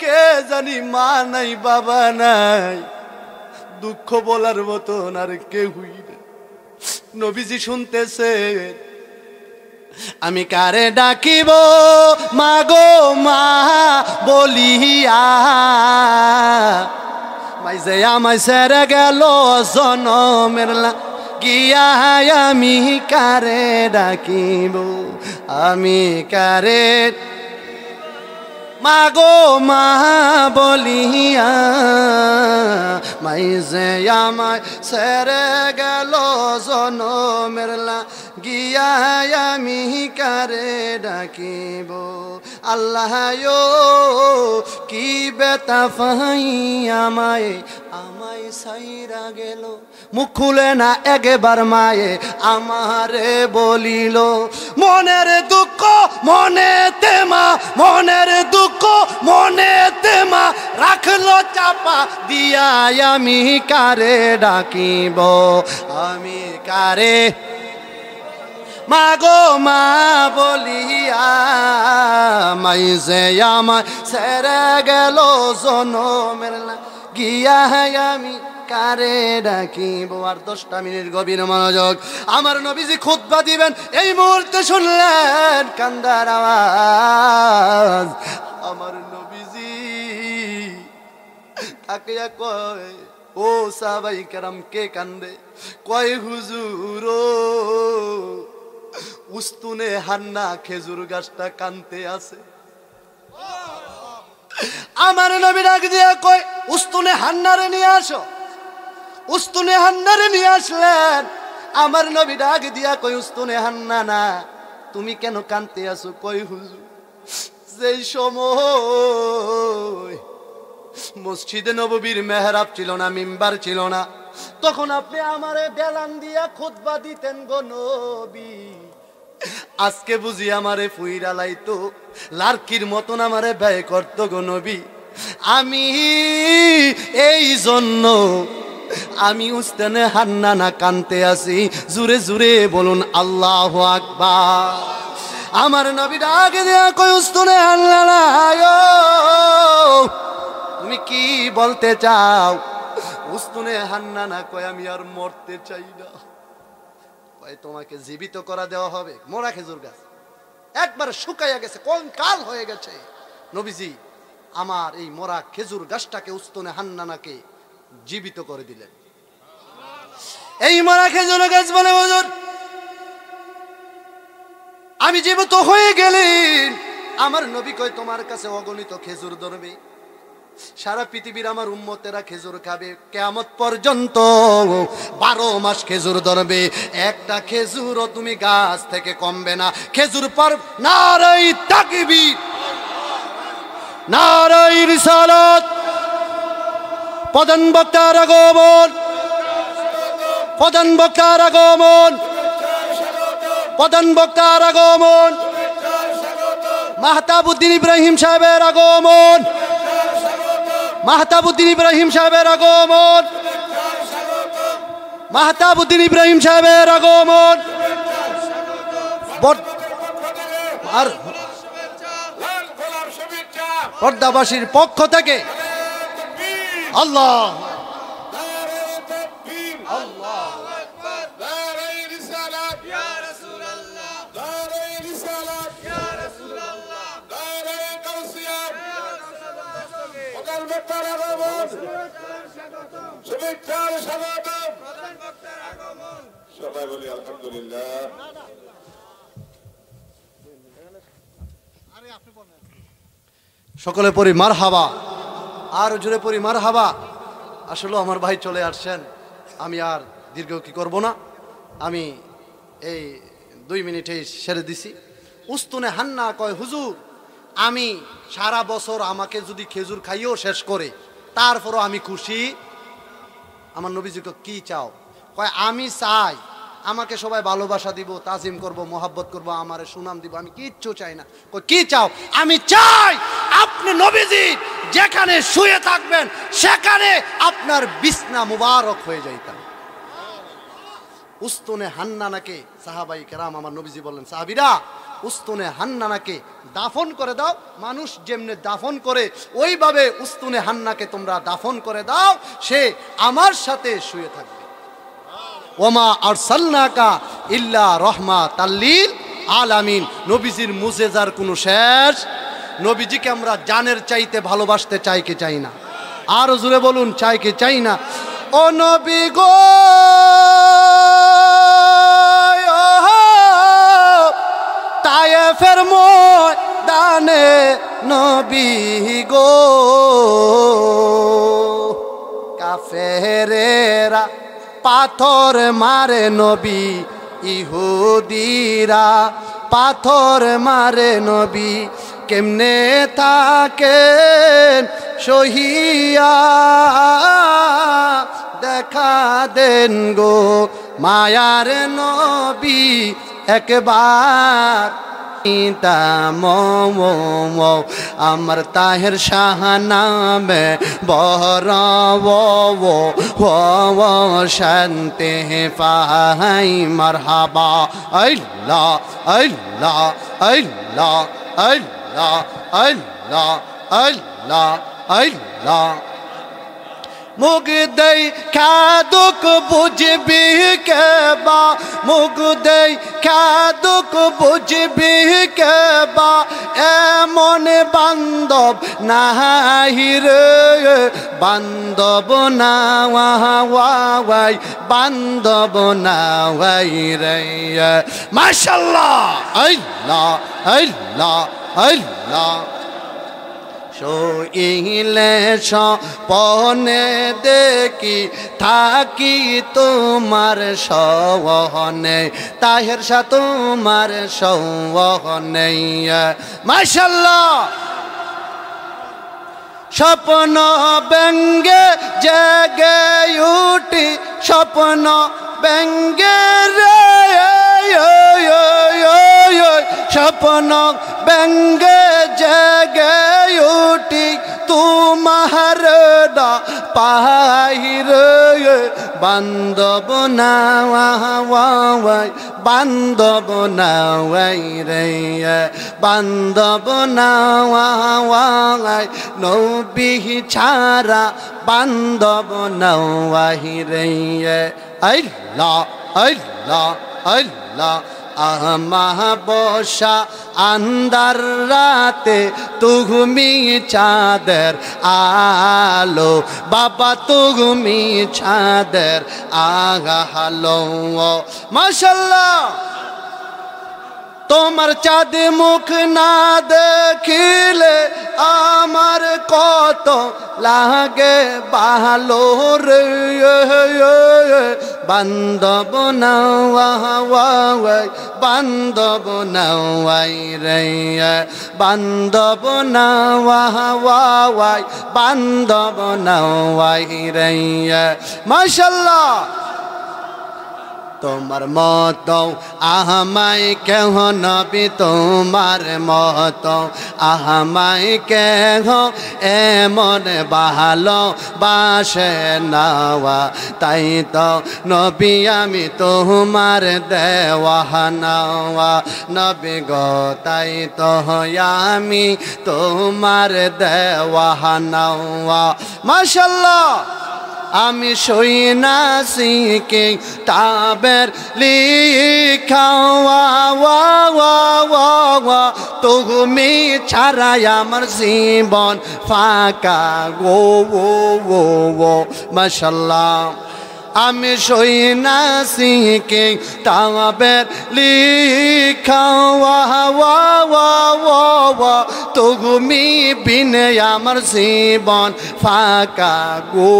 কে জানি মা নাই বাবা নাই, দুঃখ বলার মতন আর কেউই না। নবীজি শুনতেছে, আমি কারে ডাকিব মাগো মা বলিয়া, মাইজে আমায় সেরে গেল জনমের গিয়া, আমি কারে ডাকিব, আমি কারে। মাগো মা বলিয়া মাইজে আমায় সেরে গেল জনমের গিয়া আমি কারে ডাকিব আল্লাহ কি বেতা ফাই আমায় সাইরা গেল মুখ খুলে না একবার মায়ে আমারে বলিল মনের দুঃখ মনেতে মা মনের দুঃখ মনেতে মা রাখলো চাপা দিয়া আমি কারে ডাকিব আমি কারে মাগো মা বলিয়া মাইজে আমায় সেরে গেল জনমের গিয়া আমি কারে ডাকিব আর 10টা মিনিট গভীর মনোযোগ আমার নবীজি খুতবা দিবেন এই মুহূর্তে শুনলেন কান্দার আওয়াজ আমার নবীজি তাকিয়া কয় ও সাহাবাই কেরাম কে কান্দে কয় হুজুর উস্তুনে হান্না খেজুর গাছটা কানতে আছে আমার নবী ডাক দিয়া কয় উস্তুনে হান্নারে নিয়ে আসো উস্তুনে হান্নারে নিয়ে আসলেন আমার নবী ডাক দিয়া কয় উস্তুনে হান্না না তুমি কেন কানতে আসো কয় হুজুর যেই সময় মসজিদে নববীর মেহরাব ছিল না মিম্বার ছিল না তখন আপনি আমারে বেলান দিয়া খুতবা দিতেন গো নবী আজকে বুঝি আমারে ফুইরা লাইতো লার্কির মতন আমারে ব্যয় করতো গো নবী আমি এই জন্য আমি উস্তানে হান্না না কানতে আসি জুরে জুরে বলুন আল্লাহু আকবার আমার নবী ডাক দিয়া কই উস্তানে হান্না না তুমি কি বলতে চাও উস্তানে হান্না না কয় আমি আর মরতে চাই না তোমাকে জীবিত করা দেওয়া হবে মোরা খেজুর গাছ একবার শুকাইয়া গেছে কোন কাল হয়ে গেছে নবীজি আমার এই মোরা খেজুর গাছটাকে উস্তুনে হান্নানাকে জীবিত করে দিলেন এই মোরা খেজুর গাছ বলে হুজুর আমি জীবিত হয়ে গেলেন আমার নবী কয় তোমার কাছে অগণিত খেজুর ধরবে সারা পৃথিবীর আমার উম্মতেরা খেজুর খাবে কিয়ামত পর্যন্ত 12 মাস খেজুর ধরবে একটা খেজুরও তুমি গাছ থেকে কমবে না খেজুর পর নারাই তাকবীর নারাই রিসালাত প্রধান বক্তার আগমন প্রধান বক্তার আগমন প্রধান বক্তার আগমন মাহতাবউদ্দিন ইব্রাহিম সাহেবের আগমন মাহতাবউদ্দিন ইব্রাহিম সাহেবের আগমন মাহতাবউদ্দিন ইব্রাহিম সাহেবের আগমন আর পর্দাবাসীর পক্ষ থেকে আল্লাহ সবাই বলি আলহামদুলিল্লাহ সকলে পড়ি মারহাবা আর জোরে পড়ি মারহাবা আসলে আমার ভাই চলে আসছেন আমি আর দীর্ঘ কি করব না আমি এই 2 মিনিটে সেরে দিছি উস্তুনে হান্না কয় হুজুর আমি সারা বছর আমাকে যদি খেজুর খাইও শেষ করে তারপরও আমি খুশি আমার নবীজিকে কি চাও কয় আমি চাই আমাকে সবাই ভালোবাসা দিব তাজিম করব মোহাব্বত করব আমারে সুনাম দিব আমি কিচ্ছু চাই না কয় কি চাও আমি চাই আপনি নবীজি যেখানে শুয়ে থাকবেন সেখানে আপনার বিছনা মুবারক হয়ে যাইতাম উস্তুনে হান্নানাকে সাহাবাই কেরাম আমার নবীজি বললেন সাহাবীরা উস্তুনে হান্নানাকে দাফন করে দাও মানুষ যেমনে দাফন করে ওইভাবে উস্তুনে হান্নাকে তোমরা দাফন করে দাও সে আমার সাথে শুয়ে থাকবে ওমা আরসালনাকা ইল্লা রাহমাতাল লিল আলামিন নবীজির মুজিজার কোনো শেষ নবীজিকে আমরা জানের চাইতে ভালোবাসতে চাই কি চাই না আর জোরে বলুন চাই কি চাই না ও নবী গো তায়েফের ময়দানে নবী গো কাফেরেরা পাথর মারে নবী ইহুদিরা পাথর মারে নবী কেমনে থাকেন সহিয়া দেখা দেন গো মায়ার নবী একবার আমার তাহের শাহ নামে বহর শান্তি পাই মারহাবা আল্লাহ আল্লাহ আল্লাহ আল্লাহ আল্লাহ আল্লাহ আল্লাহ মুখ দেই খাদুক বুঝবি কেবা মুখ দেই খাদুক বুঝবি কেবা এমন বান্ধব নাহি রে বান্ধব না ওয়াই বান্ধব না ওয়াই রে মাশাআল্লাহ আল্লাহ আল্লাহ আল্লাহ শোইলে স্বপনে দেখি থাকি তোমার সহনে তাহের সা তোমার সহনে মাশাআল্লাহ স্বপ্ন ব্যঙ্গে জেগে উঠি স্বপ্ন ব্যঙ্গে রে স্বপ্ন ব্যঙ্গে জেগে উঠি তোমার পাহির বান্ধব না বান্ধব না রে বান্ধব না নবী ছাড়া বান্ধব না রে আল্লাহ আল্লাহ আল্লাহ বসা আন্দার রাতে তুমি চাঁদের আলো বাবা তুমি চাঁদের আলো মাশাআল্লাহ তোমার চাঁদ মুখ না দেখিলে আমার কত লাগে ভালো রে বান্ধব না বান্ধব না রে বান্ধব না বান্ধব না রে মাশাআল্লাহ তোমার মতো আহমাই কেহ নবী তোমার মতো আহমাই কেহ এমন ভালো বাসে নাওয়া তাই তো নবী আমি তোমার দেওয়া নাওয়া নবী গো তাই তো আমি তোমার দেওয়া নাওয়া মাশাআল্লাহ আমি সই না শিখে তাবের লিখাওয়া তুমি ছাড়াই আমার জীবন ফাঁকা গো মাশাআল্লাহ আমি সই না শিখে তাবের লিখাওয়া তুমি বিনে আমার জীবন ফাঁকা গো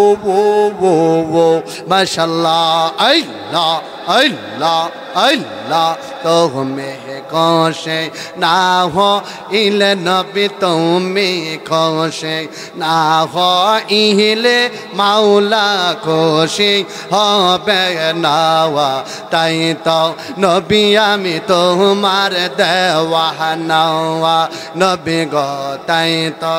মাশাআল্লাহ আল্লাহ আল্লাহ আল্লাহ তুমি খুশি না হইলে নবী তুমি খুশি না হইলে মাওলা খুশি হবে নাওয়া তাই তো নবী আমি তোমার দেওয়া নাওয়া নবী গো তাই তো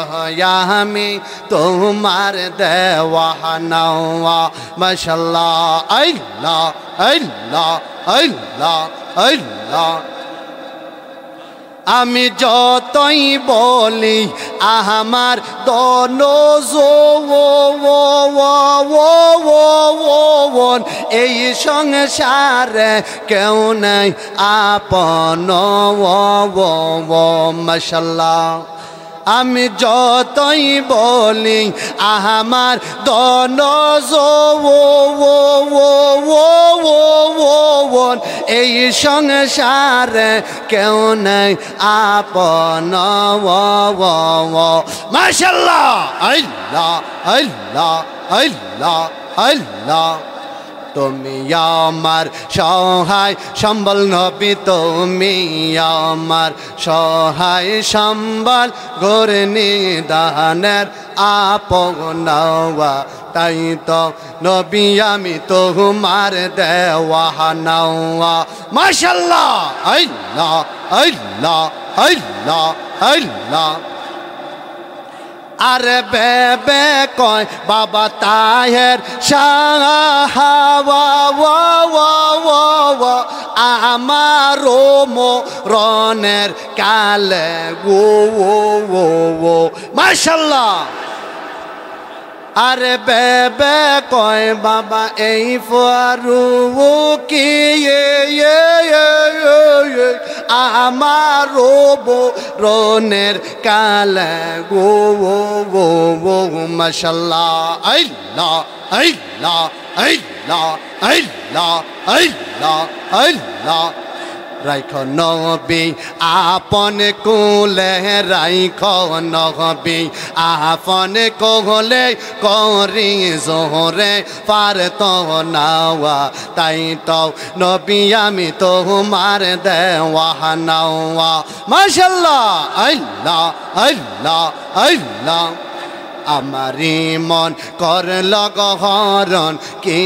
আমি তোমার দেওয়া নাওয়া মাশাআল্লাহ আল্লাহ আল্লাহ আল্লাহ আল্লাহ আমি যতই বলি আমার দনজন এই সংসারে কেউ নাই আপন মাশাআল্লাহ আমি যতই বলি আমার দন এই সংসারে কেউ নাই আপন মাশাআল্লাহ আল্লাহ আল্লাহ আল্লাহ আল্লাহ তুমি আমার সহায় সম্বল নবী তুমি আমার সহায় সম্বল গরে নিদানের আপনাওয়া তাই তো নবী আমি তোমার দেওয়ানা মাশাআল্লাহ আল্লাহ আল্লাহ আল্লাহ আল্লাহ আর বেবে কয় বাবা তাহের আমারো মরণের কালে গো মাশাআল্লাহ আরে বেবে কয় বাবা এই ফারুকি আমারো বরণের কালে গো মাশাআল্লাহ আল্লাহ আল্লাহ আল্লাহ আল্লাহ আল্লাহ আল্লাহ রাইখ নবী আপন কোলে রাইখ নবী আপন কোলে করি জোরে পার তো নাওয়া তাই তো নবী আমি তোমার দেওয়ানা মাশাআল্লাহ আল্লাহ আল্লাহ আল্লাহ আমারি মন করল গহরণ কি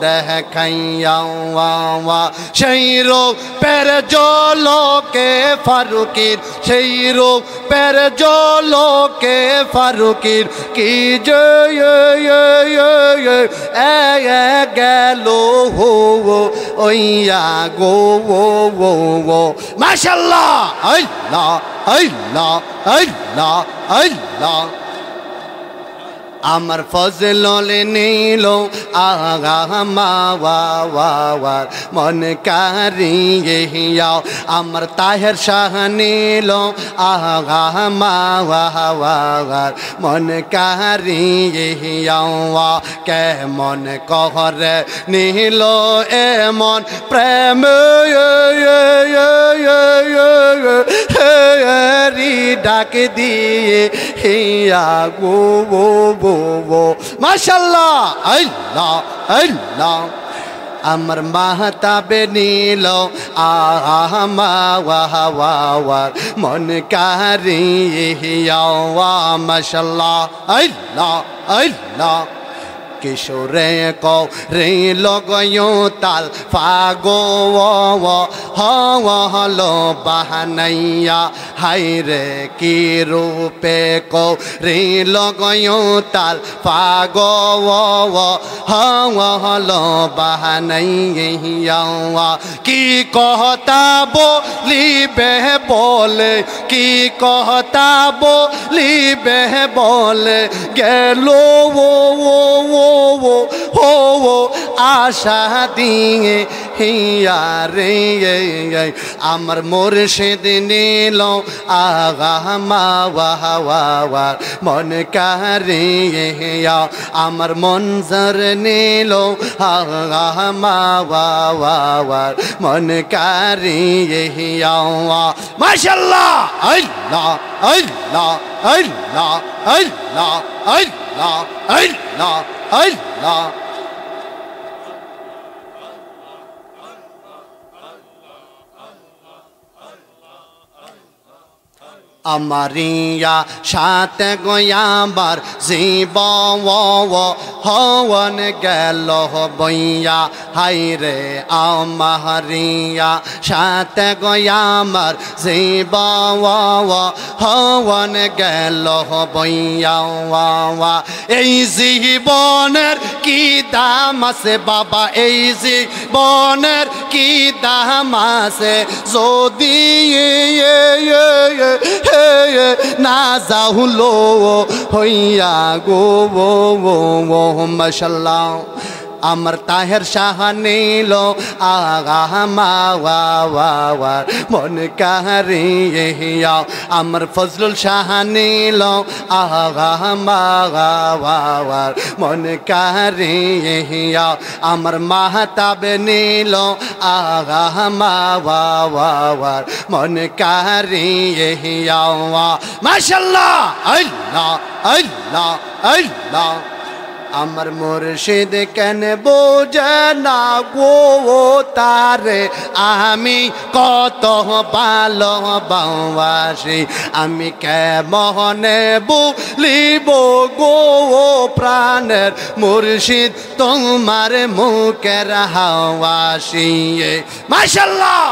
দেখাইয়া সেই রোগ পের জলকে ফারুকির সেই রোগ পের জলকে ফারুকির কি গেল হো ওইয়া গো মাশাআল্লাহ আল্লাহ আল্লাহ আল্লাহ আল্লাহ আমার ফজল নীল আগা মাওয়ার মন কারিয়া আমার তাহের শাহ নীল আগা মাওয়ার মন কারিয়া কে মন কহরে নীল এমন প্রেম ডাক দিয়ে হিয়া গো মাশাআল্লাহ আল্লাহ আল্লাহ আমার মাহতাবে নীল আমাওয়ার মন কারিয়া মাশাআল্লাহ আল্লাহ আল্লাহ কিশোরে কও রে লগয়ো তাল ফাগো হলো বাহানাইয়া হাই রে কি রূপে কও রে লগয়ো তাল ফাগো হলো বাহানাইয়া কি কহতা বলিবে বলে কি কহতা বলিবে বলে গেল আশা দিয়ে হিয়া রে আমার মুর্শিদ নীল আগা মাওয়ার মন কারিয়া আমার মনজর নীল আগা মাওয়ার মন কারিয়া মাশাআল্লাহ আল্লাহ আল্লাহ আল্লাহ আল্লাহ আল্লাহ আল্লাহ আল্লাহ আমারিয়া সাথে গয়াবার জীব হওয়ান গেল বইয়া হাই রে আমারিয়া সাথে গয়াবার জীব হওয়ান গেল বইয়া এই জীবনের কি দাম আছে বাবা এই জীবনের কি দাম আছে যদি না যাহুলো হইয়া গো মাশাআল্লাহ আমার তাহের শাহ নীল আগা মাওয়ার মন কারিয়া আমার ফজলুল শাহ নীল আগা মাওয়ার মন কারিয়া আমার মাহতাব নীল আগা মাওয়ার মন কারিয়া মাশাআল্লাহ আল্লাহ আল্লাহ আল্লাহ আমার মুর্শিদ কেন বোঝে না গো তারে আমি কত ভালোবাসি আমি কেমনে বলিব গো প্রাণের মুর্শিদ তোমার মুখের হাওয়াসি মাশাআল্লাহ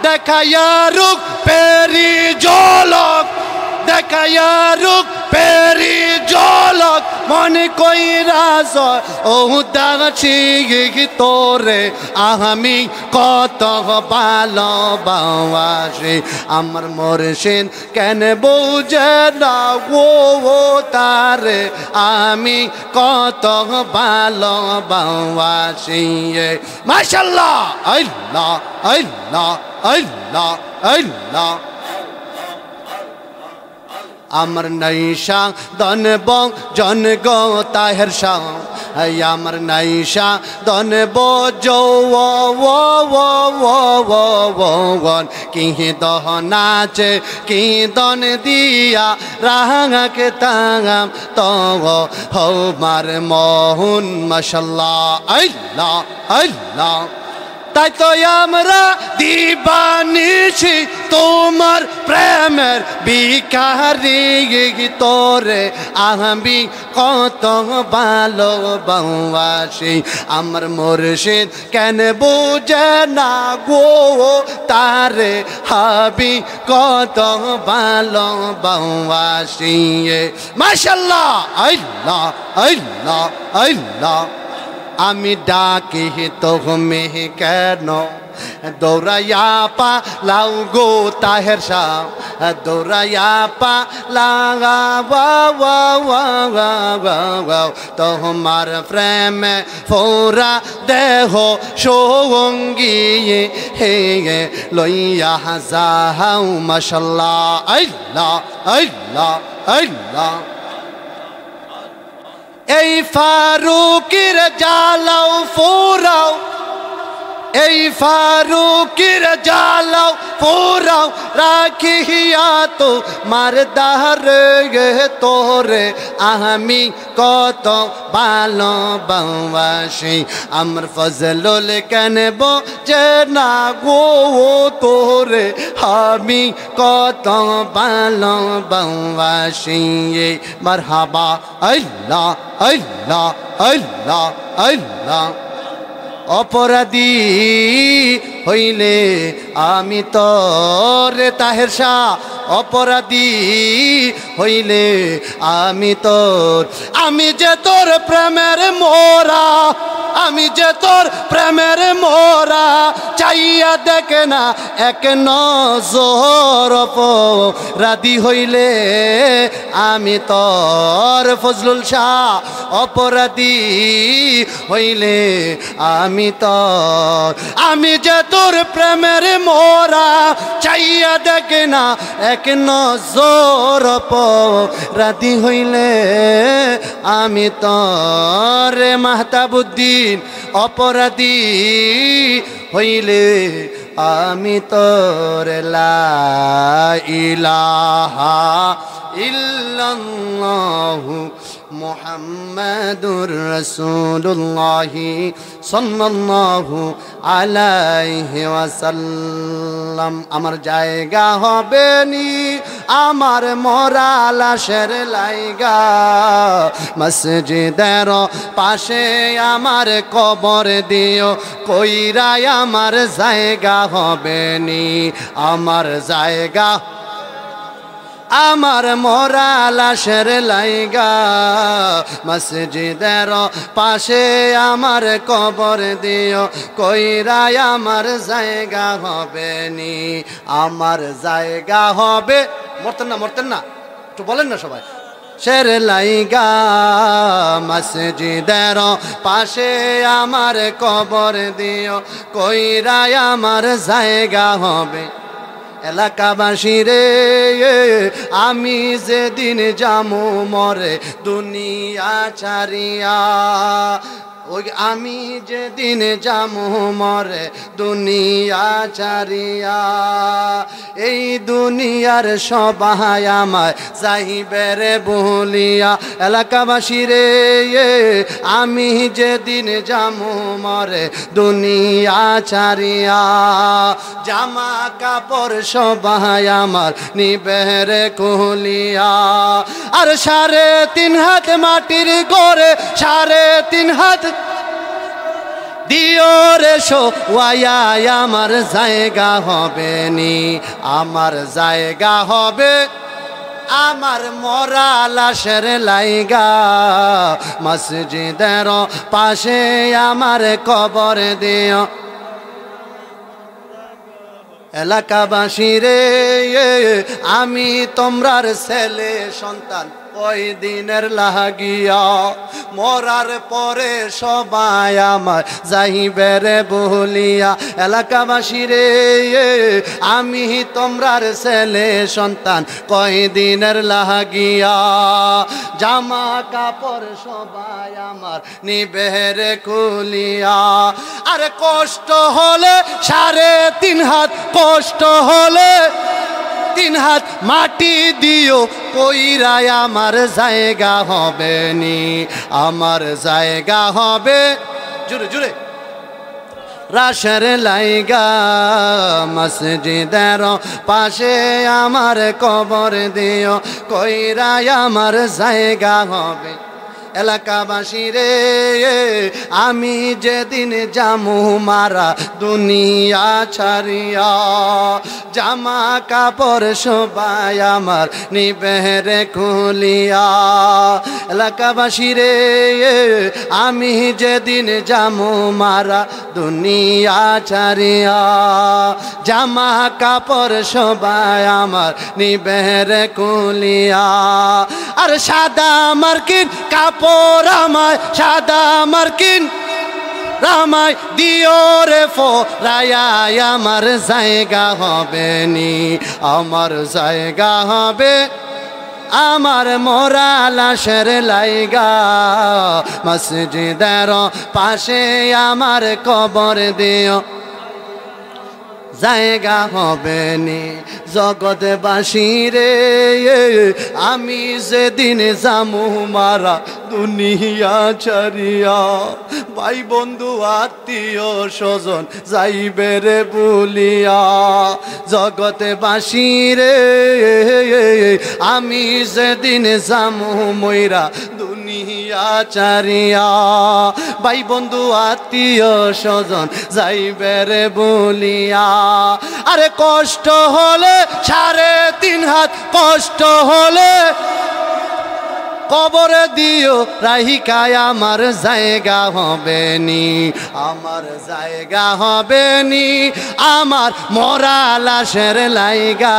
দেখায়া রূপ পেরি জলক দেখায়া রূপ পেরি জলক মনে কইরা ও দাছি তোরে আমি কত ভালোবাসি আমার মুর্শিদ কেন বুঝে না গো তারে আমি কত ভালোবাসি মাশাআল্লাহ আল্লাহ আল্লাহ আল্লাহ আল্লাহ আমার নাইশা দনব জন গো তাহের শাহ আমার নাইশা দনব যৌবন কি দহ নাচে কি দন দিয়া রাঙাকে তাঙাম তো হো মার মোহন মাশাআল্লাহ আল্লাহ আল্লাহ তাই তো আমরা দিবানিছি তোমার প্রেমের বিকারি তোরে আমি কত ভালোবাসি আমার মুর্শিদ কেন বুঝে না গো তারে হাবি কত ভালোবাসি মাশাআল্লাহ আল্লাহ আল্লাহ আল্লাহ আমি ডাকি তুমি কেন দৌড়াইয়া পা লাউ গো তাহের শাহ দৌড়াইয়া পা লাগা তোমার প্রেমে ফোরা দেহ সঙ্গী হে লইয়া যাও মাশাআল্লাহ আল্লাহ আল্লাহ আল্লাহ এই ফারুকের জালাও ফোরাও এই ফারুকের জালাও ফোরাও রাখিয়া তো মারদার গে তোরে আমি কত ভালোবাসি আমার ফজলুল কেন বোঝে না গো তোরে আমি কত ভালোবাসি মারহাবা আল্লাহ আল্লাহ আল্লাহ আল্লাহ অপরাধী হইলে আমি তোরে তাহের শাহ অপরাধী হইলে আমি তোর আমি যে তোর প্রেমের মোরা আমি যে তোর প্রেমের মোরা চাইয়া দেখে না এক নজর অপরাধী হইলে আমি তোর ফজলুল শাহ অপরাধী হইলে আমি তোর আমি যে তোর প্রেমের মোরা চাইয়া দেখে না এক নজর অপরাধী হইলে আমি তোর মাহতাবুদ্দিন অপরাধী হইলে আমি তোর লা ইলাহা ইল্লাল্লাহু মুহাম্মাদুর রাসূলুল্লাহ সাল্লাল্লাহু আলাইহি ওয়াসাল্লাম আমার জায়গা হবে নি আমার মরা লাশের লাইগা মসজিদের পাশে আমার কবর দিও কইরাই আমার জায়গা হবে নি আমার জায়গা আমার মরা লাশের লাইগা মসজিদের পাশে আমার কবর দিও কইরাই আমার জায়গা হবে নি আমার জায়গা হবে মরতেন না একটু বলেন না সবাই শের লাইগা মসজিদের পাশে আমার কবর দিও কইরা আমার জায়গা হবে এলাকাবাসী রে আমি যেদিন যামু মরে দুনিয়া ছাড়িয়া ওই আমি যেদিন যামু মরে দুনিয়া ছাড়িয়া এই দুনিয়ার সবাই আমায় যাইবে রে বলিয়া এলাকাবাসী রে আমি যেদিন যামু মরে দুনিয়া ছাড়িয়া জামা কাপড় সবাই আমার নিবে রে খুলিয়া আর 3.5 হাত মাটির গড়ে 3.5 হাত দিও রে শোয়া আমার জায়গা হবে নি আমার জায়গা হবে আমার মরা লাশের লাইগা মসজিদের পাশে আমার কবর দিও এলাকাবাসী রে আমি তোমরার ছেলে সন্তান ওই দিনের লাগিয়া মরার পরে সবাই আমার যাইবে রে বলিয়া এলাকাবাসী রে আমি তোমরার ছেলে সন্তান কয় দিনের লাগিয়া জামা কাপড় সবাই আমার নিবে রে খুলিয়া আর কষ্ট হলে 3.5 হাত কষ্ট হলে 3 হাত মাটি দিও কইরা আমার জায়গা হবে নি আমার জায়গা হবে জুড়ে জুড়ে রাশের লাইগা মসজিদের পাশে আমার কবর দিও কইরা আমার জায়গা হবে এলাকাবাসী রে আমি যেদিন যামু মারা দুনিয়া ছাড়িয়া জামা কাপড় সবাই আমার নিবে রে খুলিয়া এলাকাবাসী রে আমি যেদিন যামু মারা দুনিয়া ছাড়িয়া জামা কাপড় সবাই আমার নিবে রে খুলিয়া আর সাদা মার্কিন কাপড় আমায় সাদা মার্কিন রামায় দিও রে ফোরায়া আমার জায়গা হবে নি আমার জায়গা হবে আমার মরা লাশের লাইগা মসজিদের পাশে আমার কবর দিও জায়গা হবে নি জগৎবাসী রে আমি যেদিন যামু মারা দুনিয়া ছাড়িয়া ভাই বন্ধু আত্মীয় স্বজন যাইবে রে বলিয়া জগৎবাসী রে আমি যেদিন যামু মইরা দুনিয়া ছাড়িয়া ভাই বন্ধু আত্মীয় স্বজন যাইবে রে বলিয়া আরে কষ্ট হলে 3.5 হাত কষ্ট হলে কবরে দিও রাহিকায় আমার জায়গা হবে নি আমার জায়গা হবে নি আমার মরা লাশের লাইগা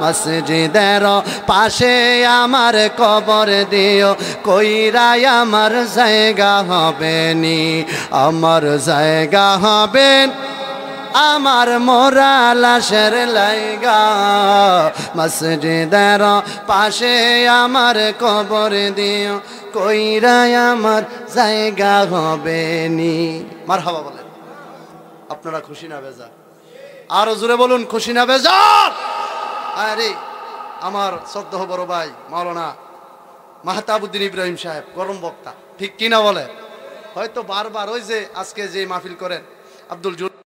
মসজিদের পাশে আমার কবর দিও কইরা আমার জায়গা হবে নি আমার জায়গা হবে আমার মরা লাশের লাইগা মসজিদের পাশে আমার কবর দিও কইরা আমার জায়গা হবে নি মারহাবা বলেন আপনারা খুশি না বেজার আরো জোরে বলুন খুশি না বেজার আরে আমার শ্রদ্ধেয় বড় ভাই মাওলানা মাহতাবউদ্দিন ইব্রাহিম সাহেব গরম বক্তা ঠিক কিনা বলে হয়তো বারবার ওই যে আজকে যে মাহফিল করেন আব্দুল